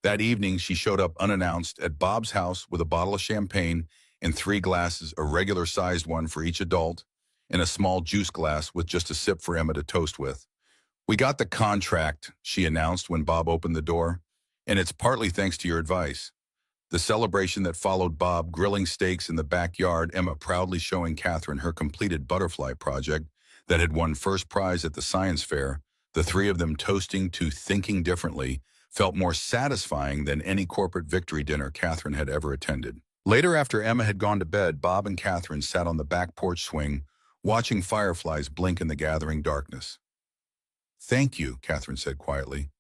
That evening, she showed up unannounced at Bob's house with a bottle of champagne and 3 glasses, a regular-sized one for each adult, and a small juice glass with just a sip for Emma to toast with. We got the contract, she announced when Bob opened the door, and it's partly thanks to your advice. The celebration that followed, Bob grilling steaks in the backyard, Emma proudly showing Catherine her completed butterfly project that had won first prize at the science fair, the 3 of them toasting to thinking differently, felt more satisfying than any corporate victory dinner Catherine had ever attended. Later, after Emma had gone to bed, Bob and Catherine sat on the back porch swing, watching fireflies blink in the gathering darkness. Thank you, Catherine said quietly,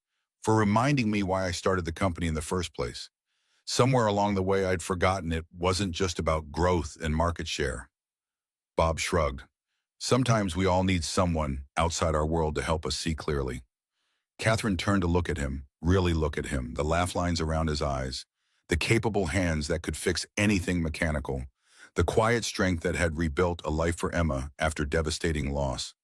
for reminding me why I started the company in the first place. Somewhere along the way, I'd forgotten it wasn't just about growth and market share. Bob shrugged. Sometimes we all need someone outside our world to help us see clearly. Catherine turned to look at him, really look at him, the laugh lines around his eyes, the capable hands that could fix anything mechanical, the quiet strength that had rebuilt a life for Emma after devastating loss.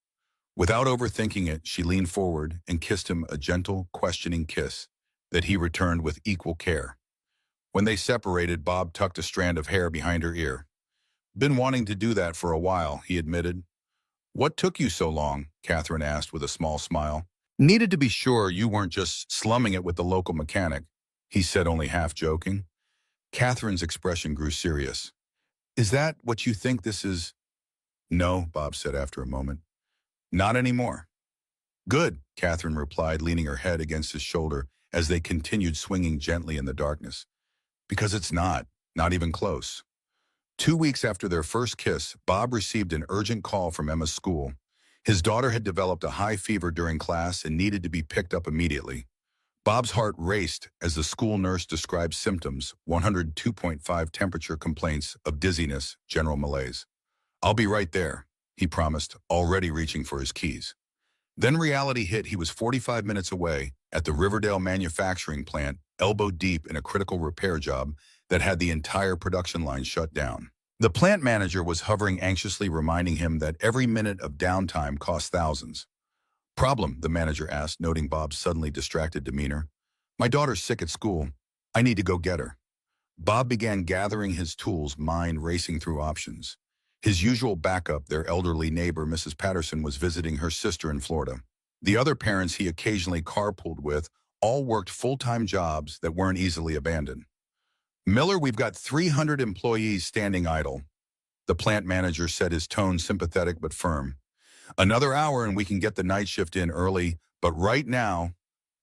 Without overthinking it, she leaned forward and kissed him a gentle, questioning kiss that he returned with equal care. When they separated, Bob tucked a strand of hair behind her ear. Been wanting to do that for a while, he admitted. What took you so long? Catherine asked with a small smile. Needed to be sure you weren't just slumming it with the local mechanic, he said, only half joking. Catherine's expression grew serious. Is that what you think this is? No, Bob said after a moment. Not anymore. Good, Catherine replied, leaning her head against his shoulder as they continued swinging gently in the darkness. Because it's not. Not even close. 2 weeks after their first kiss, Bob received an urgent call from Emma's school. His daughter had developed a high fever during class and needed to be picked up immediately. Bob's heart raced as the school nurse described symptoms: 102.5 temperature, complaints of dizziness, general malaise. "I'll be right there," he promised, already reaching for his keys. Then reality hit. He was 45 minutes away at the Riverdale manufacturing plant, elbow deep in a critical repair job that had the entire production line shut down. The plant manager was hovering anxiously, reminding him that every minute of downtime cost thousands. "Problem?" the manager asked, noting Bob's suddenly distracted demeanor. "My daughter's sick at school. I need to go get her." Bob began gathering his tools, mind racing through options. His usual backup, their elderly neighbor, Mrs. Patterson, was visiting her sister in Florida. The other parents he occasionally carpooled with all worked full-time jobs that weren't easily abandoned. "Miller, we've got 300 employees standing idle," the plant manager said, his tone sympathetic but firm. "Another hour and we can get the night shift in early, but right now—"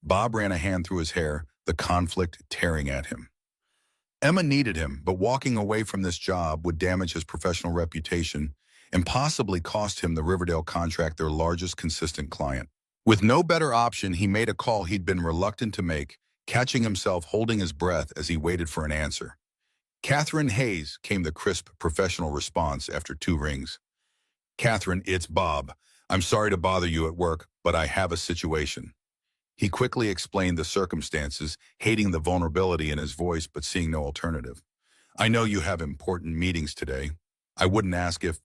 Bob ran a hand through his hair, the conflict tearing at him. Emma needed him, but walking away from this job would damage his professional reputation and possibly cost him the Riverdale contract, their largest consistent client. With no better option, he made a call he'd been reluctant to make, catching himself holding his breath as he waited for an answer. "Catherine Hayes," came the crisp professional response after 2 rings. "Catherine, it's Bob. I'm sorry to bother you at work, but I have a situation." He quickly explained the circumstances, hating the vulnerability in his voice but seeing no alternative. "I know you have important meetings today. I wouldn't ask if—"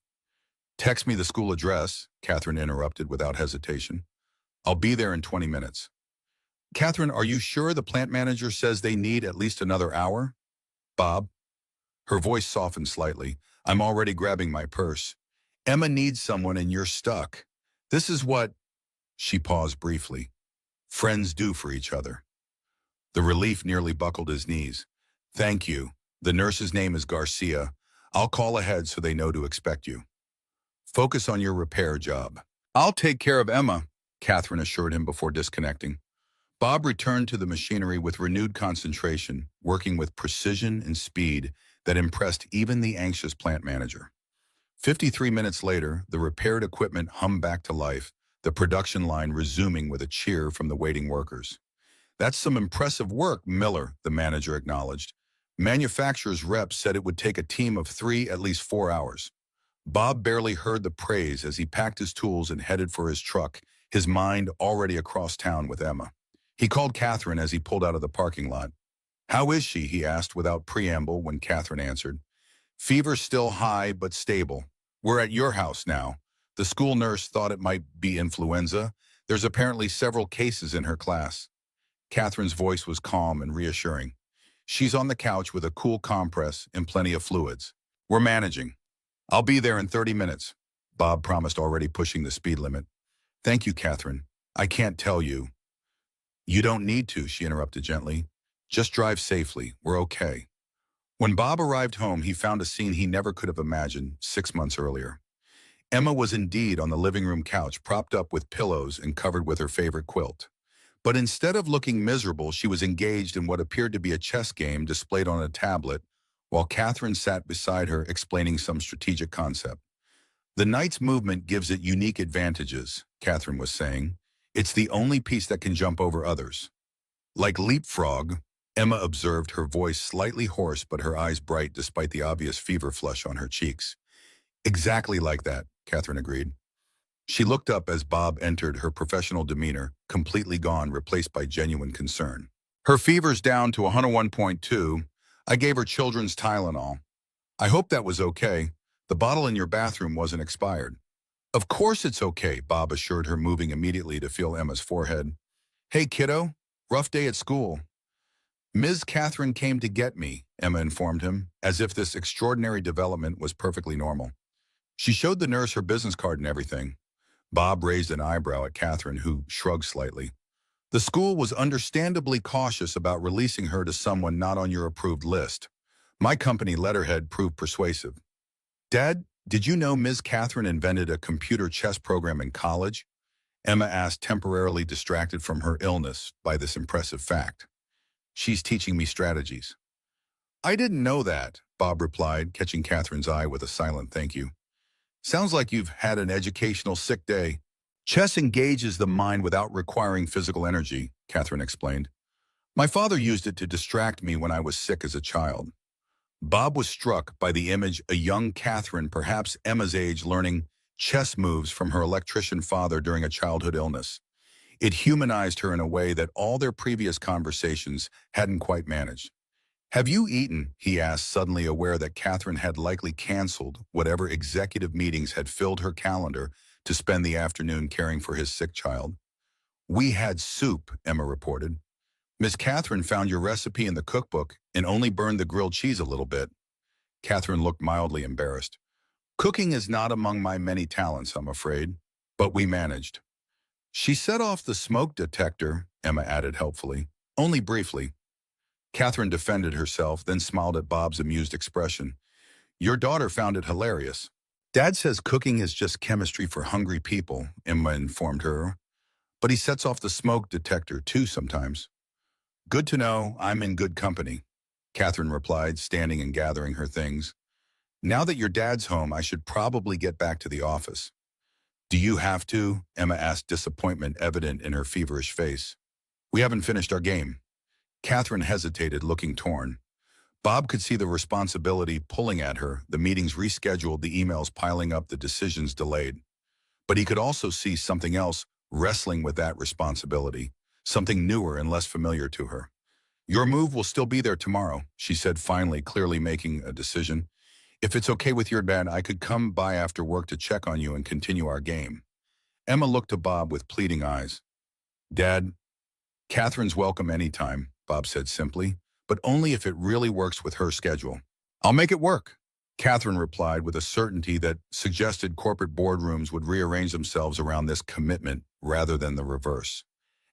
"Text me the school address," Catherine interrupted without hesitation. "I'll be there in 20 minutes. "Catherine, are you sure the plant manager says they need at least another hour?" "Bob?" Her voice softened slightly. "I'm already grabbing my purse. Emma needs someone and you're stuck. This is what—" She paused briefly. "Friends do for each other." The relief nearly buckled his knees. "Thank you. The nurse's name is Garcia. I'll call ahead so they know to expect you. Focus on your repair job." "I'll take care of Emma," Catherine assured him before disconnecting. Bob returned to the machinery with renewed concentration, working with precision and speed that impressed even the anxious plant manager. 53 minutes later, the repaired equipment hummed back to life, the production line resuming with a cheer from the waiting workers. "That's some impressive work, Miller," the manager acknowledged. "Manufacturer's reps said it would take a team of 3 at least 4 hours. Bob barely heard the praise as he packed his tools and headed for his truck, his mind already across town with Emma. He called Catherine as he pulled out of the parking lot. "How is she?" he asked without preamble when Catherine answered. "Fever still high but stable. We're at your house now. The school nurse thought it might be influenza. There's apparently several cases in her class." Catherine's voice was calm and reassuring. "She's on the couch with a cool compress and plenty of fluids. We're managing. I'll be there in 30 minutes, Bob promised, already pushing the speed limit. "Thank you, Catherine. I can't tell you." "You don't need to," she interrupted gently. "Just drive safely. We're okay." When Bob arrived home, he found a scene he never could have imagined 6 months earlier. Emma was indeed on the living room couch, propped up with pillows and covered with her favorite quilt. But instead of looking miserable, she was engaged in what appeared to be a chess game displayed on a tablet, while Catherine sat beside her explaining some strategic concept. "The knight's movement gives it unique advantages," Catherine was saying. "It's the only piece that can jump over others." "Like leapfrog," Emma observed, her voice slightly hoarse but her eyes bright despite the obvious fever flush on her cheeks. "Exactly like that," Catherine agreed. She looked up as Bob entered, her professional demeanor completely gone, replaced by genuine concern. "Her fever's down to 101.2. I gave her children's Tylenol. I hope that was okay. The bottle in your bathroom wasn't expired." "Of course it's okay," Bob assured her, moving immediately to feel Emma's forehead. "Hey, kiddo, rough day at school." "Ms. Catherine came to get me," Emma informed him, as if this extraordinary development was perfectly normal. "She showed the nurse her business card and everything." Bob raised an eyebrow at Catherine, who shrugged slightly. "The school was understandably cautious about releasing her to someone not on your approved list. My company letterhead proved persuasive." "Dad, did you know Ms. Catherine invented a computer chess program in college?" Emma asked, temporarily distracted from her illness by this impressive fact. "She's teaching me strategies." I didn't know that, Bob replied, catching Catherine's eye with a silent thank you. Sounds like you've had an educational sick day. Chess engages the mind without requiring physical energy, Catherine explained. My father used it to distract me when I was sick as a child. Bob was struck by the image a young Catherine, perhaps Emma's age, learning chess moves from her electrician father during a childhood illness. It humanized her in a way that all their previous conversations hadn't quite managed. Have you eaten? He asked, suddenly aware that Catherine had likely canceled whatever executive meetings had filled her calendar to spend the afternoon caring for his sick child. We had soup, Emma reported. Miss Catherine found your recipe in the cookbook and only burned the grilled cheese a little bit. Catherine looked mildly embarrassed. Cooking is not among my many talents, I'm afraid, but we managed. She set off the smoke detector, Emma added helpfully, only briefly. Catherine defended herself, then smiled at Bob's amused expression. Your daughter found it hilarious. Dad says cooking is just chemistry for hungry people, Emma informed her, but he sets off the smoke detector too sometimes. Good to know I'm in good company, Catherine replied, standing and gathering her things. Now that your dad's home, I should probably get back to the office. Do you have to? Emma asked, disappointment evident in her feverish face. We haven't finished our game. Catherine hesitated, looking torn. Bob could see the responsibility pulling at her, the meetings rescheduled, the emails piling up, the decisions delayed. But he could also see something else wrestling with that responsibility, something newer and less familiar to her. Your move will still be there tomorrow, she said finally, clearly making a decision. If it's okay with your dad, I could come by after work to check on you and continue our game. Emma looked to Bob with pleading eyes. Dad, Catherine's welcome anytime, Bob said simply, but only if it really works with her schedule. I'll make it work, Catherine replied with a certainty that suggested corporate boardrooms would rearrange themselves around this commitment rather than the reverse.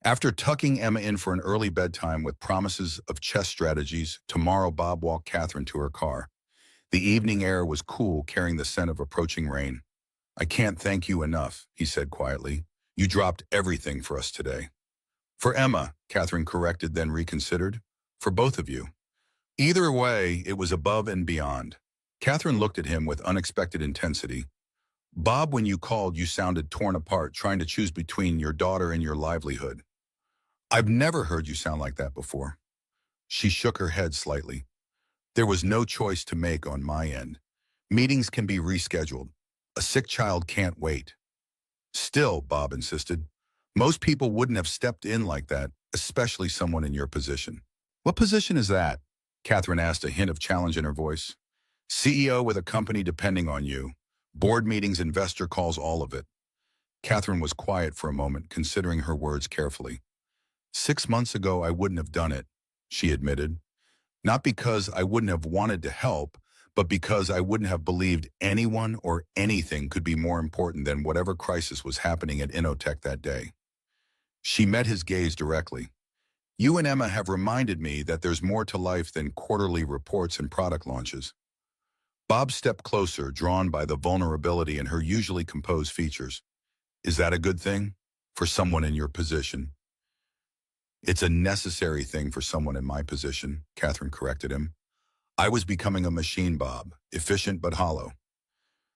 After tucking Emma in for an early bedtime with promises of chess strategies, tomorrow Bob walked Catherine to her car. The evening air was cool, carrying the scent of approaching rain. I can't thank you enough, he said quietly. You dropped everything for us today. For Emma, Catherine corrected, then reconsidered. For both of you. Either way, it was above and beyond. Catherine looked at him with unexpected intensity. Bob, when you called, you sounded torn apart, trying to choose between your daughter and your livelihood. I've never heard you sound like that before. She shook her head slightly. There was no choice to make on my end. Meetings can be rescheduled. A sick child can't wait. Still, Bob insisted, most people wouldn't have stepped in like that, especially someone in your position. What position is that? Catherine asked, a hint of challenge in her voice. CEO with a company depending on you. Board meetings, investor calls, all of it. Catherine was quiet for a moment, considering her words carefully. 6 months ago, I wouldn't have done it, she admitted. Not because I wouldn't have wanted to help, but because I wouldn't have believed anyone or anything could be more important than whatever crisis was happening at Innotech that day. She met his gaze directly. You and Emma have reminded me that there's more to life than quarterly reports and product launches. Bob stepped closer, drawn by the vulnerability in her usually composed features. Is that a good thing? For someone in your position? It's a necessary thing for someone in my position, Catherine corrected him. I was becoming a machine, Bob, efficient but hollow.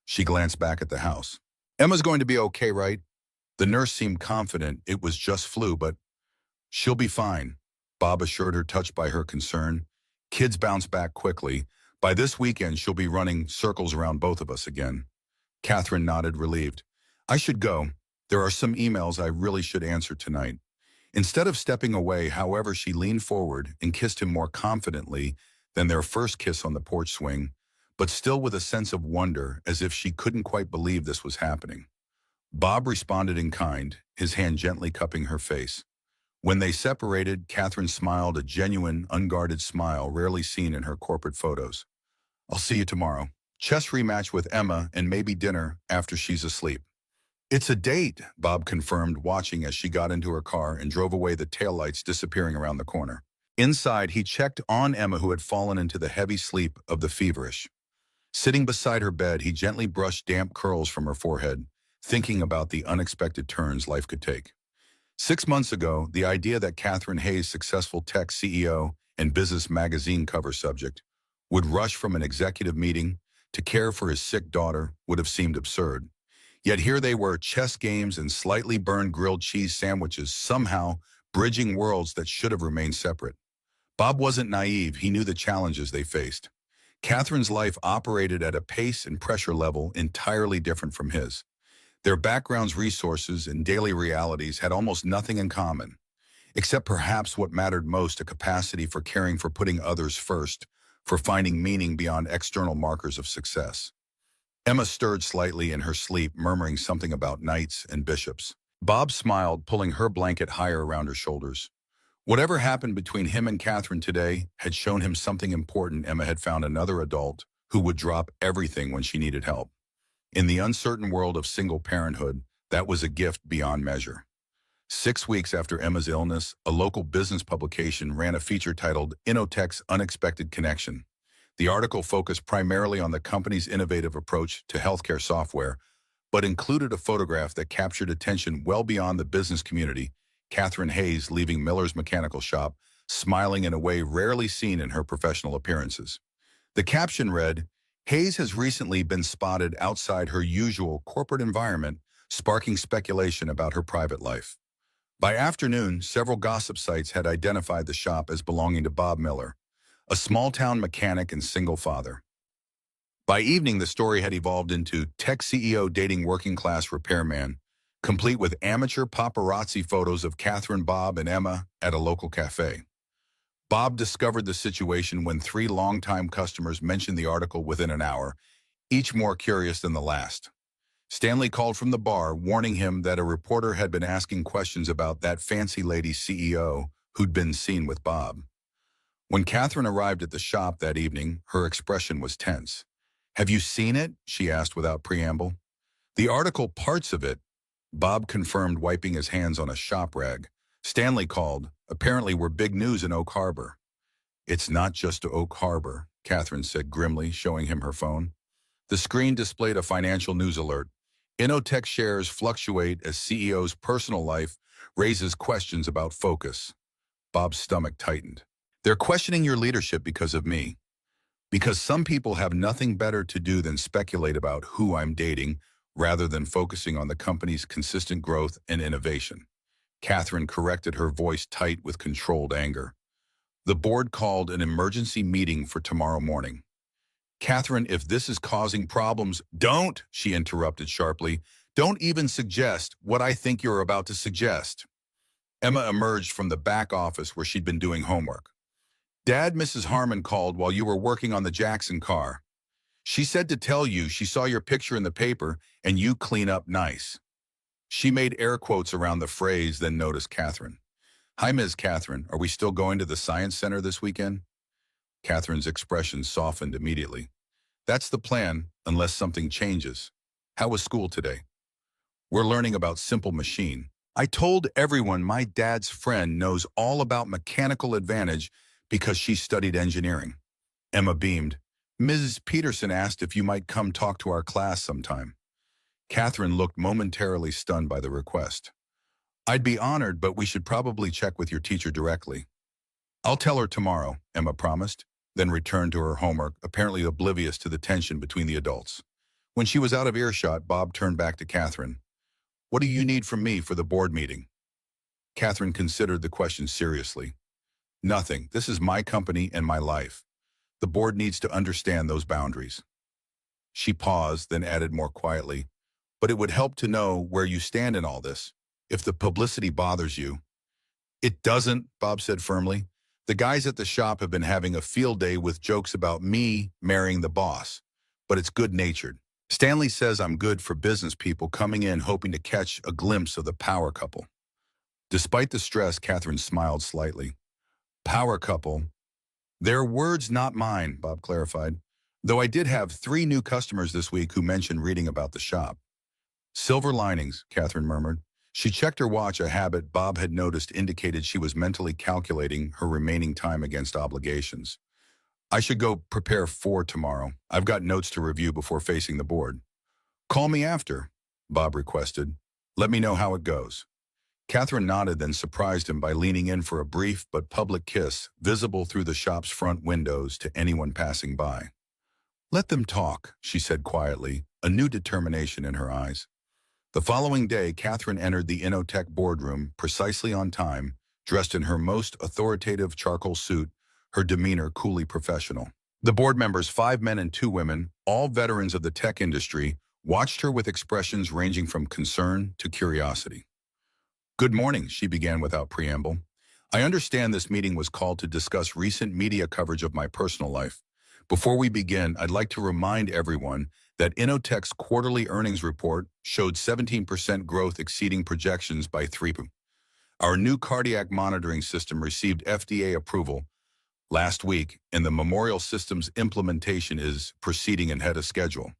She glanced back at the house. Emma's going to be okay, right? The nurse seemed confident it was just flu, but she'll be fine, Bob assured her, touched by her concern. Kids bounce back quickly. By this weekend, she'll be running circles around both of us again. Catherine nodded, relieved. I should go. There are some emails I really should answer tonight. Instead of stepping away, however, she leaned forward and kissed him more confidently than their first kiss on the porch swing, but still with a sense of wonder, as if she couldn't quite believe this was happening. Bob responded in kind, his hand gently cupping her face. When they separated, Catherine smiled, a genuine, unguarded smile rarely seen in her corporate photos. I'll see you tomorrow. Chess rematch with Emma and maybe dinner after she's asleep. It's a date, Bob confirmed, watching as she got into her car and drove away, the taillights disappearing around the corner. Inside, he checked on Emma, who had fallen into the heavy sleep of the feverish. Sitting beside her bed, he gently brushed damp curls from her forehead, thinking about the unexpected turns life could take. 6 months ago, the idea that Catherine Hayes, successful tech CEO and business magazine cover subject, would rush from an executive meeting to care for his sick daughter would have seemed absurd. Yet here they were, chess games and slightly burned grilled cheese sandwiches, somehow bridging worlds that should have remained separate. Bob wasn't naive. He knew the challenges they faced. Catherine's life operated at a pace and pressure level entirely different from his. Their backgrounds, resources, and daily realities had almost nothing in common, except perhaps what mattered most: a capacity for caring, for putting others first, for finding meaning beyond external markers of success. Emma stirred slightly in her sleep, murmuring something about knights and bishops. Bob smiled, pulling her blanket higher around her shoulders. Whatever happened between him and Catherine today had shown him something important. Emma had found another adult who would drop everything when she needed help. In the uncertain world of single parenthood, that was a gift beyond measure. 6 weeks after Emma's illness, a local business publication ran a feature titled Inotech's Unexpected Connection. The article focused primarily on the company's innovative approach to healthcare software, but included a photograph that captured attention well beyond the business community: Catherine Hayes leaving Miller's mechanical shop, smiling in a way rarely seen in her professional appearances. The caption read, "Hayes has recently been spotted outside her usual corporate environment, sparking speculation about her private life." By afternoon, several gossip sites had identified the shop as belonging to Bob Miller, a small-town mechanic and single father. By evening, the story had evolved into tech CEO dating working-class repairman, complete with amateur paparazzi photos of Catherine, Bob, and Emma at a local cafe. Bob discovered the situation when 3 longtime customers mentioned the article within an hour, each more curious than the last. Stanley called from the bar, warning him that a reporter had been asking questions about that fancy lady CEO who'd been seen with Bob. When Catherine arrived at the shop that evening, her expression was tense. "Have you seen it?" she asked without preamble. "The article, parts of it," Bob confirmed, wiping his hands on a shop rag. "Stanley called. Apparently we're big news in Oak Harbor." "It's not just Oak Harbor," Catherine said grimly, showing him her phone. The screen displayed a financial news alert. Inotech shares fluctuate as CEO's personal life raises questions about focus. Bob's stomach tightened. "They're questioning your leadership because of me. Because some people have nothing better to do than speculate about who I'm dating, rather than focusing on the company's consistent growth and innovation." Catherine corrected, her voice tight with controlled anger. "The board called an emergency meeting for tomorrow morning." "Catherine, if this is causing problems—" "Don't," she interrupted sharply. "Don't even suggest what I think you're about to suggest." Emma emerged from the back office where she'd been doing homework. "Dad, Mrs. Harmon called while you were working on the Jackson car. She said to tell you she saw your picture in the paper and you clean up nice." She made air quotes around the phrase, then noticed Catherine. "Hi, Ms. Catherine. Are we still going to the Science Center this weekend?" Catherine's expression softened immediately. "That's the plan, unless something changes. How was school today?" "We're learning about Simple Machine. I told everyone my dad's friend knows all about Mechanical Advantage because she studied engineering." Emma beamed. "Mrs. Peterson asked if you might come talk to our class sometime." Catherine looked momentarily stunned by the request. "I'd be honored, but we should probably check with your teacher directly." "I'll tell her tomorrow," Emma promised, then returned to her homework, apparently oblivious to the tension between the adults. When she was out of earshot, Bob turned back to Catherine. "What do you need from me for the board meeting?" Catherine considered the question seriously. "Nothing. This is my company and my life. The board needs to understand those boundaries." She paused, then added more quietly, "But it would help to know where you stand in all this. If the publicity bothers you—" "It doesn't," Bob said firmly. "The guys at the shop have been having a field day with jokes about me marrying the boss, but it's good-natured. Stanley says I'm good for business people coming in hoping to catch a glimpse of the power couple." Despite the stress, Catherine smiled slightly. "Power couple. Their words, not mine," Bob clarified. "Though I did have 3 new customers this week who mentioned reading about the shop." "Silver linings," Catherine murmured. She checked her watch, a habit Bob had noticed indicated she was mentally calculating her remaining time against obligations. "I should go prepare for tomorrow. I've got notes to review before facing the board." "Call me after," Bob requested. "Let me know how it goes." Catherine nodded, then surprised him by leaning in for a brief but public kiss, visible through the shop's front windows to anyone passing by. "Let them talk," she said quietly, a new determination in her eyes. The following day, Catherine entered the Innotech boardroom precisely on time, dressed in her most authoritative charcoal suit, her demeanor coolly professional. The board members, 5 men and 2 women, all veterans of the tech industry, watched her with expressions ranging from concern to curiosity. "Good morning," she began without preamble. "I understand this meeting was called to discuss recent media coverage of my personal life. Before we begin, I'd like to remind everyone that Innotech's quarterly earnings report showed 17% growth exceeding projections by 3. Our new cardiac monitoring system received FDA approval last week, and the Memorial Systems implementation is proceeding ahead of schedule."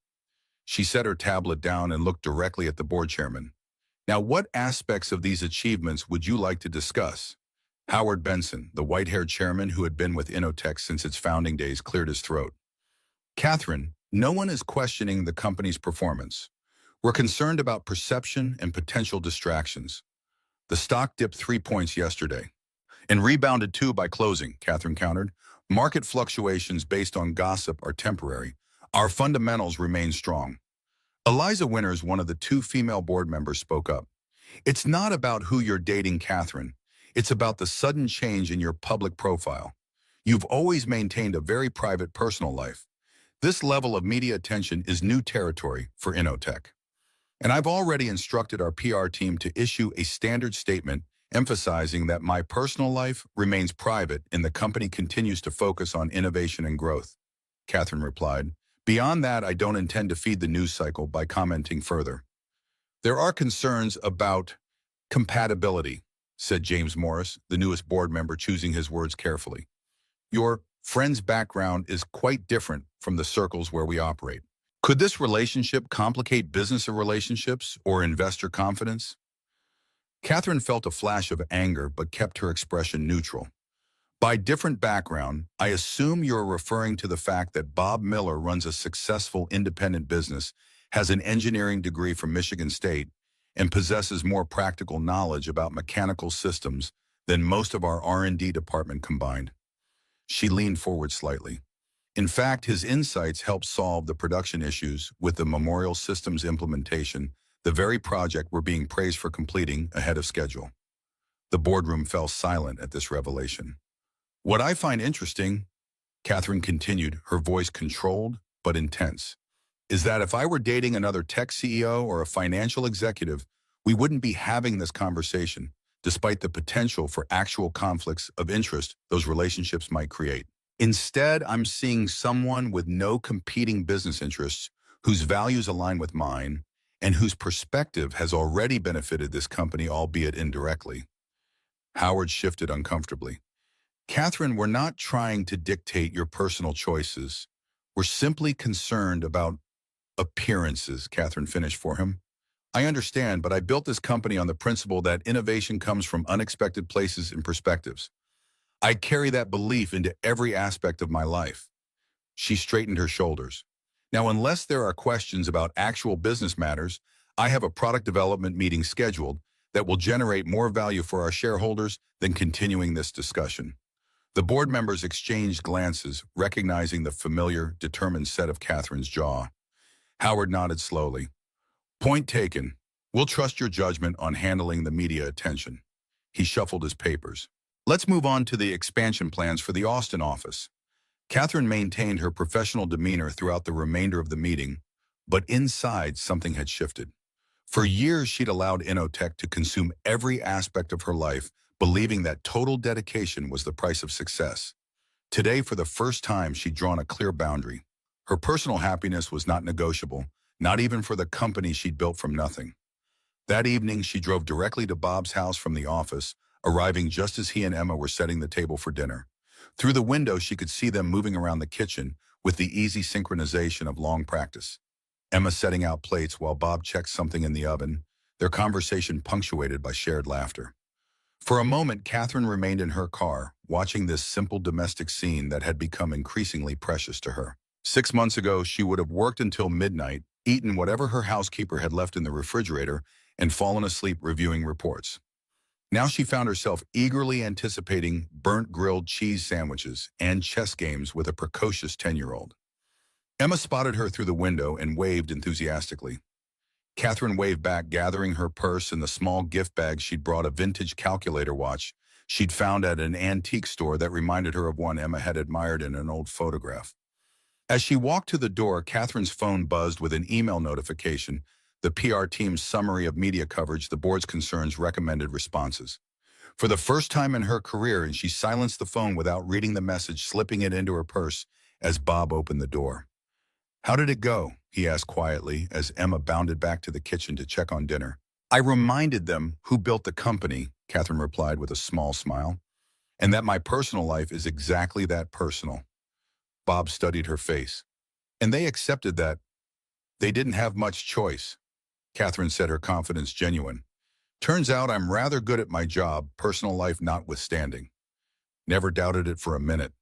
She set her tablet down and looked directly at the board chairman. "Now, what aspects of these achievements would you like to discuss?" Howard Benson, the white-haired chairman who had been with Innotech since its founding days, cleared his throat. "Catherine, no one is questioning the company's performance. We're concerned about perception and potential distractions. The stock dipped 3 points yesterday and rebounded 2 by closing," Catherine countered. "Market fluctuations based on gossip are temporary. Our fundamentals remain strong." Eliza Winters, one of the 2 female board members, spoke up. "It's not about who you're dating, Catherine. It's about the sudden change in your public profile. You've always maintained a very private personal life. This level of media attention is new territory for Innotech. And I've already instructed our PR team to issue a standard statement emphasizing that my personal life remains private and the company continues to focus on innovation and growth," Catherine replied. "Beyond that, I don't intend to feed the news cycle by commenting further." "There are concerns about compatibility," said James Morris, the newest board member, choosing his words carefully. "Your friend's background is quite different from the circles where we operate. Could this relationship complicate business relationships or investor confidence?" Catherine felt a flash of anger but kept her expression neutral. "By different background, I assume you're referring to the fact that Bob Miller runs a successful independent business, has an engineering degree from Michigan State, and possesses more practical knowledge about mechanical systems than most of our R&D department combined." She leaned forward slightly. "In fact, his insights helped solve the production issues with the Memorial Systems implementation, the very project we're being praised for completing ahead of schedule." The boardroom fell silent at this revelation. "What I find interesting," Catherine continued, her voice controlled but intense, "is that if I were dating another tech CEO or a financial executive, we wouldn't be having this conversation, despite the potential for actual conflicts of interest those relationships might create. Instead, I'm seeing someone with no competing business interests, whose values align with mine, and whose perspective has already benefited this company, albeit indirectly." Howard shifted uncomfortably. "Catherine, we're not trying to dictate your personal choices. We're simply concerned about appearances," Catherine finished for him. "I understand, but I built this company on the principle that innovation comes from unexpected places and perspectives. I carry that belief into every aspect of my life." She straightened her shoulders. "Now, unless there are questions about actual business matters, I have a product development meeting scheduled that will generate more value for our shareholders than continuing this discussion." The board members exchanged glances, recognizing the familiar, determined set of Catherine's jaw. Howard nodded slowly. "Point taken. We'll trust your judgment on handling the media attention." He shuffled his papers. "Let's move on to the expansion plans for the Austin office." Catherine maintained her professional demeanor throughout the remainder of the meeting, but inside something had shifted. For years, she'd allowed Innotech to consume every aspect of her life, believing that total dedication was the price of success. Today, for the first time, she'd drawn a clear boundary. Her personal happiness was not negotiable, not even for the company she'd built from nothing. That evening, she drove directly to Bob's house from the office, arriving just as he and Emma were setting the table for dinner. Through the window, she could see them moving around the kitchen with the easy synchronization of long practice. Emma setting out plates while Bob checked something in the oven, their conversation punctuated by shared laughter. For a moment, Catherine remained in her car, watching this simple domestic scene that had become increasingly precious to her. 6 months ago, she would have worked until midnight, eaten whatever her housekeeper had left in the refrigerator, and fallen asleep reviewing reports. Now she found herself eagerly anticipating burnt grilled cheese sandwiches and chess games with a precocious 10-year-old. Emma spotted her through the window and waved enthusiastically. Catherine waved back, gathering her purse and the small gift bag she'd brought, a vintage calculator watch she'd found at an antique store that reminded her of one Emma had admired in an old photograph. As she walked to the door, Catherine's phone buzzed with an email notification, the PR team's summary of media coverage, the board's concerns, recommended responses. For the first time in her career, and she silenced the phone without reading the message, slipping it into her purse as Bob opened the door. "How did it go?" he asked quietly as Emma bounded back to the kitchen to check on dinner. "I reminded them who built the company," Catherine replied with a small smile, "and that my personal life is exactly that, personal." Bob studied her face. "And they accepted that. They didn't have much choice." Catherine said, her confidence genuine. "Turns out I'm rather good at my job, personal life notwithstanding." "Never doubted it for a minute,"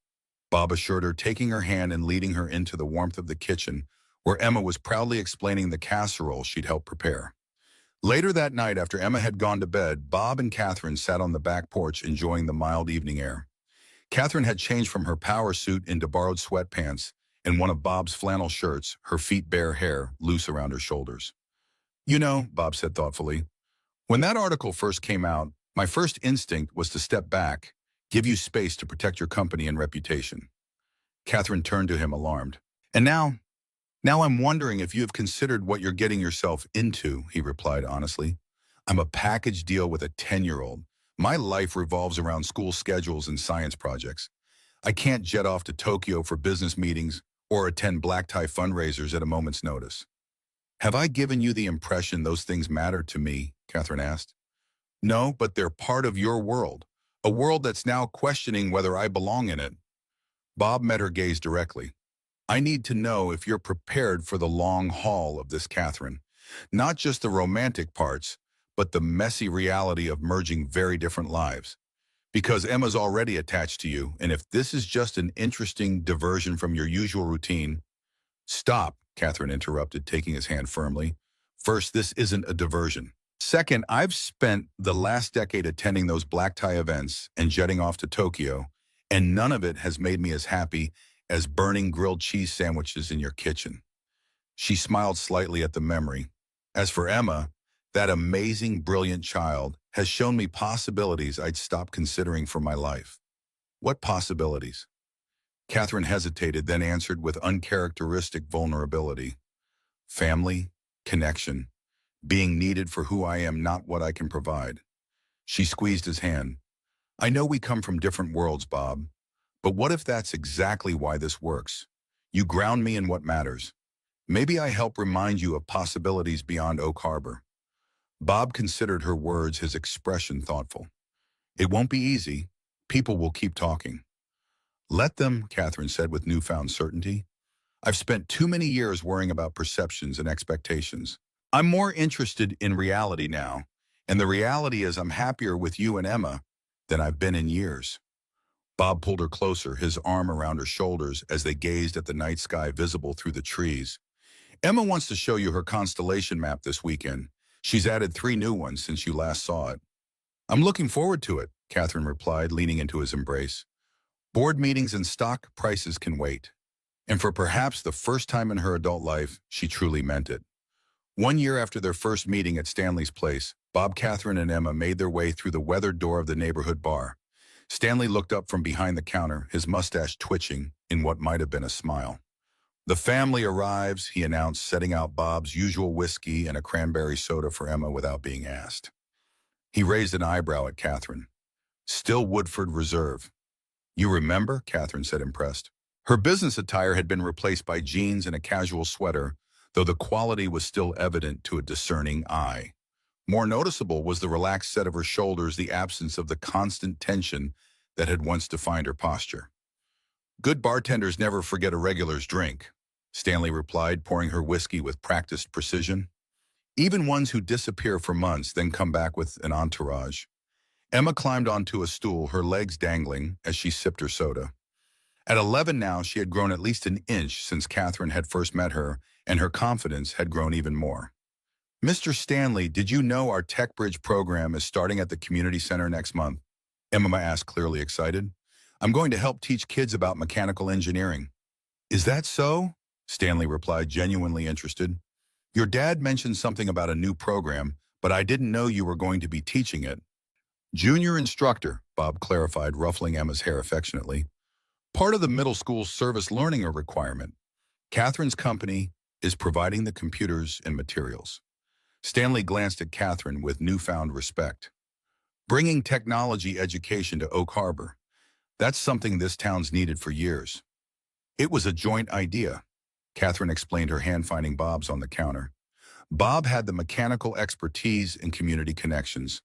Bob assured her, taking her hand and leading her into the warmth of the kitchen, where Emma was proudly explaining the casserole she'd helped prepare. Later that night, after Emma had gone to bed, Bob and Catherine sat on the back porch enjoying the mild evening air. Catherine had changed from her power suit into borrowed sweatpants and one of Bob's flannel shirts, her feet bare, hair loose around her shoulders. "You know," Bob said thoughtfully, "when that article first came out, my first instinct was to step back, give you space to protect your company and reputation." Catherine turned to him, alarmed. "And now I'm wondering if you have considered what you're getting yourself into," he replied honestly. "I'm a package deal with a 10-year-old. My life revolves around school schedules and science projects. I can't jet off to Tokyo for business meetings or attend black tie fundraisers at a moment's notice." "Have I given you the impression those things matter to me?" Catherine asked. "No, but they're part of your world, a world that's now questioning whether I belong in it." Bob met her gaze directly. "I need to know if you're prepared for the long haul of this, Catherine. Not just the romantic parts, but the messy reality of merging very different lives. Because Emma's already attached to you, and if this is just an interesting diversion from your usual routine—" "Stop," Catherine interrupted, taking his hand firmly. "First, this isn't a diversion. Second, I've spent the last decade attending those black tie events and jetting off to Tokyo, and none of it has made me as happy as burning grilled cheese sandwiches in your kitchen." She smiled slightly at the memory. "As for Emma, that amazing, brilliant child has shown me possibilities I'd stopped considering for my life." "What possibilities?" Catherine hesitated, then answered with uncharacteristic vulnerability. "Family, connection, being needed for who I am, not what I can provide." She squeezed his hand. "I know we come from different worlds, Bob, but what if that's exactly why this works? You ground me in what matters. Maybe I help remind you of possibilities beyond Oak Harbor." Bob considered her words, his expression thoughtful. "It won't be easy. People will keep talking." "Let them," Catherine said with newfound certainty. "I've spent too many years worrying about perceptions and expectations. I'm more interested in reality now, and the reality is I'm happier with you and Emma than I've been in years." Bob pulled her closer, his arm around her shoulders as they gazed at the night sky visible through the trees. "Emma wants to show you her constellation map this weekend. She's added 3 new ones since you last saw it." "I'm looking forward to it," Catherine replied, leaning into his embrace. "Board meetings and stock prices can wait." And for perhaps the first time in her adult life, she truly meant it. 1 year after their first meeting at Stanley's place, Bob, Catherine, and Emma made their way through the weathered door of the neighborhood bar. Stanley looked up from behind the counter, his mustache twitching in what might have been a smile. "The family arrives," he announced, setting out Bob's usual whiskey and a cranberry soda for Emma without being asked. He raised an eyebrow at Catherine. "Still Woodford Reserve." "You remember?" Catherine said, impressed. Her business attire had been replaced by jeans and a casual sweater, though the quality was still evident to a discerning eye. More noticeable was the relaxed set of her shoulders, the absence of the constant tension that had once defined her posture. "Good bartenders never forget a regular's drink," Stanley replied, pouring her whiskey with practiced precision. "Even ones who disappear for months, then come back with an entourage." Emma climbed onto a stool, her legs dangling as she sipped her soda. At 11 now, she had grown at least an inch since Catherine had first met her, and her confidence had grown even more. Mr. Stanley, did you know our Tech Bridge program is starting at the community center next month? Emma asked, clearly excited. I'm going to help teach kids about mechanical engineering. Is that so? Stanley replied, genuinely interested. Your dad mentioned something about a new program, but I didn't know you were going to be teaching it. Junior instructor, Bob clarified, ruffling Emma's hair affectionately. Part of the middle school service learning requirement. Catherine's company is providing the computers and materials. Stanley glanced at Catherine with newfound respect. Bringing technology education to Oak Harbor. That's something this town's needed for years. It was a joint idea. Catherine explained, her hand finding Bob's on the counter. Bob had the mechanical expertise and community connections.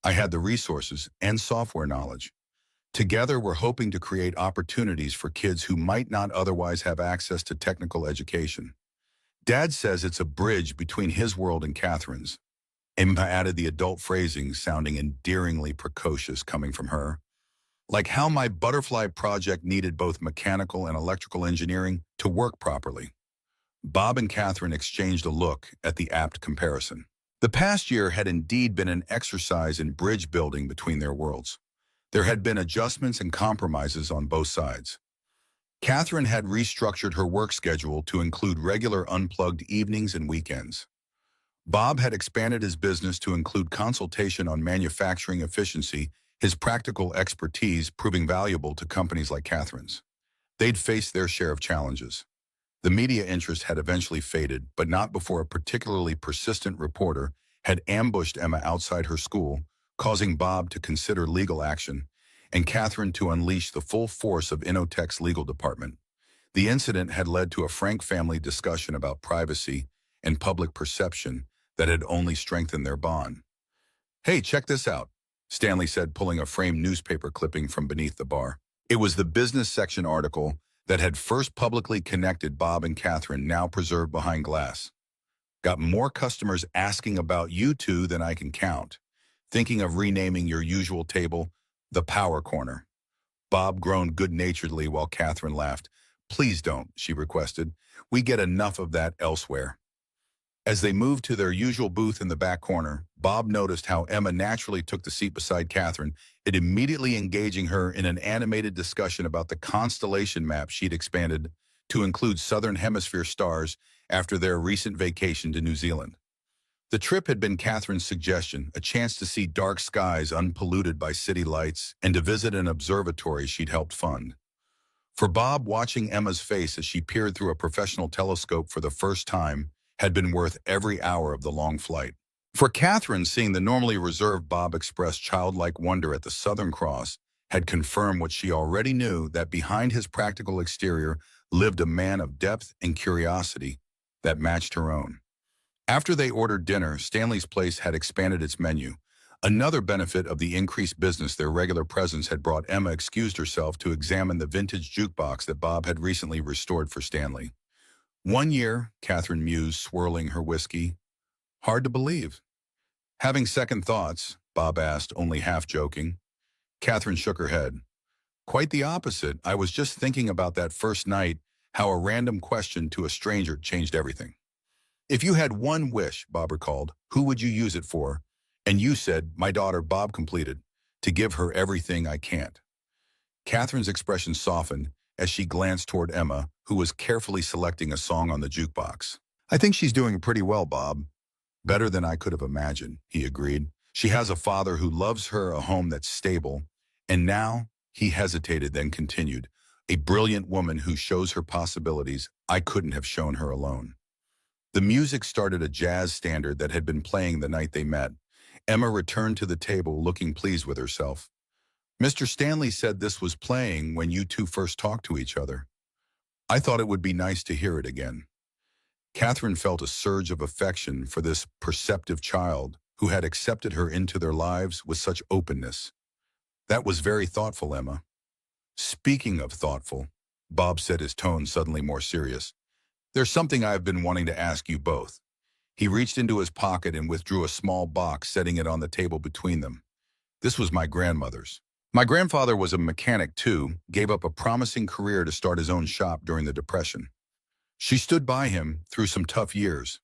I had the resources and software knowledge. Together, we're hoping to create opportunities for kids who might not otherwise have access to technical education. Dad says it's a bridge between his world and Catherine's. Emma added, the adult phrasing sounding endearingly precocious coming from her. Like how my butterfly project needed both mechanical and electrical engineering to work properly. Bob and Catherine exchanged a look at the apt comparison. The past year had indeed been an exercise in bridge building between their worlds. There had been adjustments and compromises on both sides. Catherine had restructured her work schedule to include regular unplugged evenings and weekends. Bob had expanded his business to include consultation on manufacturing efficiency, his practical expertise proving valuable to companies like Catherine's. They'd faced their share of challenges. The media interest had eventually faded, but not before a particularly persistent reporter had ambushed Emma outside her school, causing Bob to consider legal action and Catherine to unleash the full force of Innotech's legal department. The incident had led to a frank family discussion about privacy and public perception that had only strengthened their bond. Hey, check this out, Stanley said, pulling a framed newspaper clipping from beneath the bar. It was the business section article that had first publicly connected Bob and Catherine, now preserved behind glass. Got more customers asking about you two than I can count. Thinking of renaming your usual table the Power Corner. Bob groaned good-naturedly while Catherine laughed. Please don't, she requested. We get enough of that elsewhere. As they moved to their usual booth in the back corner, Bob noticed how Emma naturally took the seat beside Catherine, it immediately engaging her in an animated discussion about the constellation map she'd expanded to include Southern Hemisphere stars after their recent vacation to New Zealand. The trip had been Catherine's suggestion, a chance to see dark skies unpolluted by city lights and to visit an observatory she'd helped fund. For Bob, watching Emma's face as she peered through a professional telescope for the first time had been worth every hour of the long flight. For Catherine, seeing the normally reserved Bob express childlike wonder at the Southern Cross had confirmed what she already knew, that behind his practical exterior lived a man of depth and curiosity that matched her own. After they ordered dinner, Stanley's Place had expanded its menu. Another benefit of the increased business their regular presence had brought, Emma excused herself to examine the vintage jukebox that Bob had recently restored for Stanley. 1 year, Catherine mused, swirling her whiskey. Hard to believe. Having second thoughts, Bob asked, only half joking. Catherine shook her head. Quite the opposite. I was just thinking about that first night, how a random question to a stranger changed everything. If you had one wish, Bob recalled, who would you use it for? And you said, my daughter, Bob completed, to give her everything I can't. Catherine's expression softened as she glanced toward Emma, who was carefully selecting a song on the jukebox. I think she's doing pretty well, Bob. Better than I could have imagined, he agreed. She has a father who loves her, a home that's stable. And now, he hesitated, then continued, a brilliant woman who shows her possibilities I couldn't have shown her alone. The music started, a jazz standard that had been playing the night they met. Emma returned to the table, looking pleased with herself. Mr. Stanley said this was playing when you two first talked to each other. I thought it would be nice to hear it again. Catherine felt a surge of affection for this perceptive child who had accepted her into their lives with such openness. That was very thoughtful, Emma. Speaking of thoughtful, Bob said, his tone suddenly more serious. There's something I've been wanting to ask you both. He reached into his pocket and withdrew a small box, setting it on the table between them. This was my grandmother's. My grandfather was a mechanic too, gave up a promising career to start his own shop during the Depression. She stood by him through some tough years.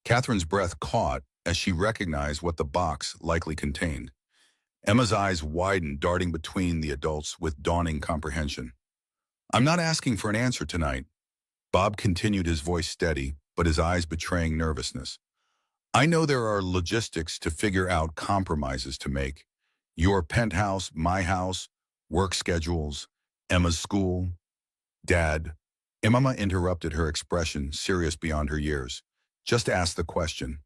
Catherine's breath caught as she recognized what the box likely contained. Emma's eyes widened, darting between the adults with dawning comprehension. I'm not asking for an answer tonight. Bob continued, his voice steady, but his eyes betraying nervousness. I know there are logistics to figure out, compromises to make. Your penthouse, my house, work schedules, Emma's school. Dad. Emma interrupted, her expression serious beyond her years. Just ask the question.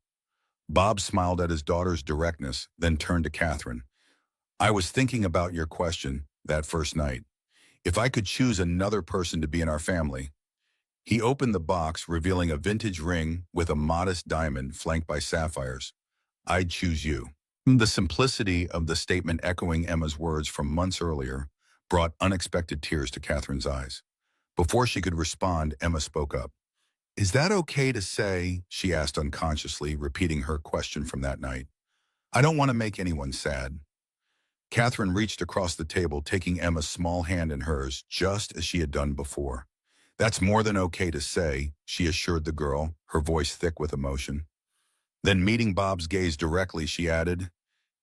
Bob smiled at his daughter's directness, then turned to Catherine. I was thinking about your question that first night. If I could choose another person to be in our family. He opened the box, revealing a vintage ring with a modest diamond flanked by sapphires. I'd choose you. The simplicity of the statement, echoing Emma's words from months earlier, brought unexpected tears to Catherine's eyes. Before she could respond, Emma spoke up. Is that okay to say? She asked unconsciously, repeating her question from that night. I don't want to make anyone sad. Catherine reached across the table, taking Emma's small hand in hers, just as she had done before. That's more than okay to say, she assured the girl, her voice thick with emotion. Then, meeting Bob's gaze directly, she added,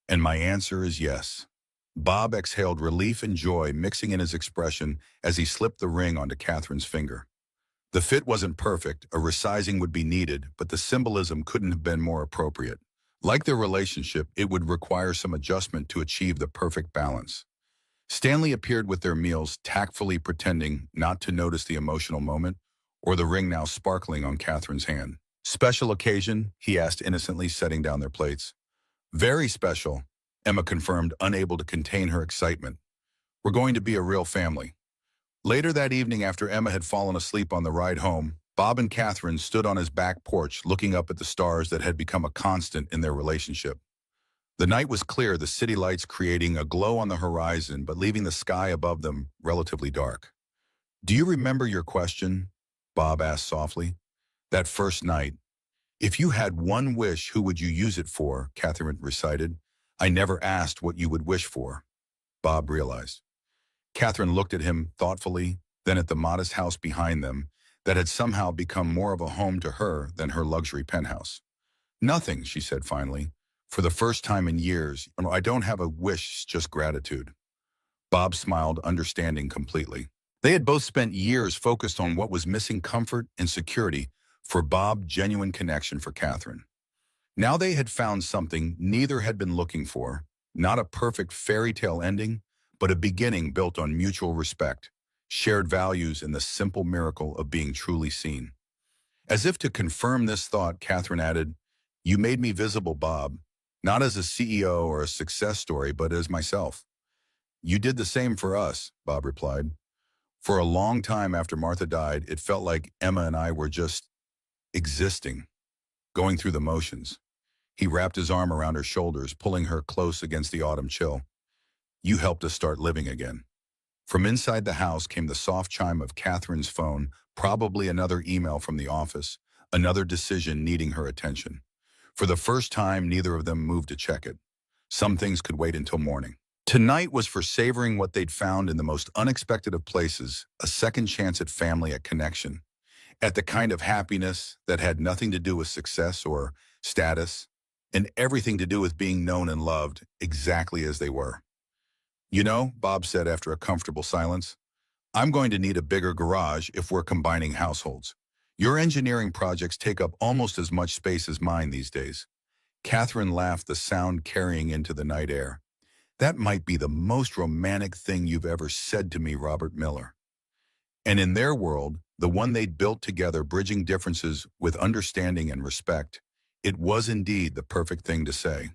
and my answer is yes. Bob exhaled, relief and joy mixing in his expression as he slipped the ring onto Catherine's finger. The fit wasn't perfect, a resizing would be needed, but the symbolism couldn't have been more appropriate. Like their relationship, it would require some adjustment to achieve the perfect balance. Stanley appeared with their meals, tactfully pretending not to notice the emotional moment or the ring now sparkling on Catherine's hand. Special occasion? He asked innocently, setting down their plates. Very special, Emma confirmed, unable to contain her excitement. We're going to be a real family. Later that evening, after Emma had fallen asleep on the ride home, Bob and Catherine stood on his back porch looking up at the stars that had become a constant in their relationship. The night was clear, the city lights creating a glow on the horizon but leaving the sky above them relatively dark. Do you remember your question? Bob asked softly. That first night. If you had one wish, who would you use it for? Catherine recited. I never asked what you would wish for. Bob realized. Catherine looked at him thoughtfully, then at the modest house behind them that had somehow become more of a home to her than her luxury penthouse. Nothing, she said finally. For the first time in years, I don't have a wish, just gratitude. Bob smiled, understanding completely. They had both spent years focused on what was missing: comfort and security. For Bob, genuine connection; for Catherine. Now they had found something neither had been looking for, not a perfect fairy tale ending, but a beginning built on mutual respect, shared values, and the simple miracle of being truly seen. As if to confirm this thought, Catherine added, You made me visible, Bob, not as a CEO or a success story, but as myself. You did the same for us, Bob replied. For a long time after Martha died, it felt like Emma and I were just existing, going through the motions. He wrapped his arm around her shoulders, pulling her close against the autumn chill. You helped us start living again. From inside the house came the soft chime of Catherine's phone, probably another email from the office, another decision needing her attention. For the first time, neither of them moved to check it. Some things could wait until morning. Tonight was for savoring what they'd found in the most unexpected of places, a second chance at family, at connection, at the kind of happiness that had nothing to do with success or status, and everything to do with being known and loved exactly as they were. You know, Bob said after a comfortable silence, I'm going to need a bigger garage if we're combining households. Your engineering projects take up almost as much space as mine these days. Catherine laughed, the sound carrying into the night air. That might be the most romantic thing you've ever said to me, Robert Miller. And in their world, the one they'd built together, bridging differences with understanding and respect, it was indeed the perfect thing to say.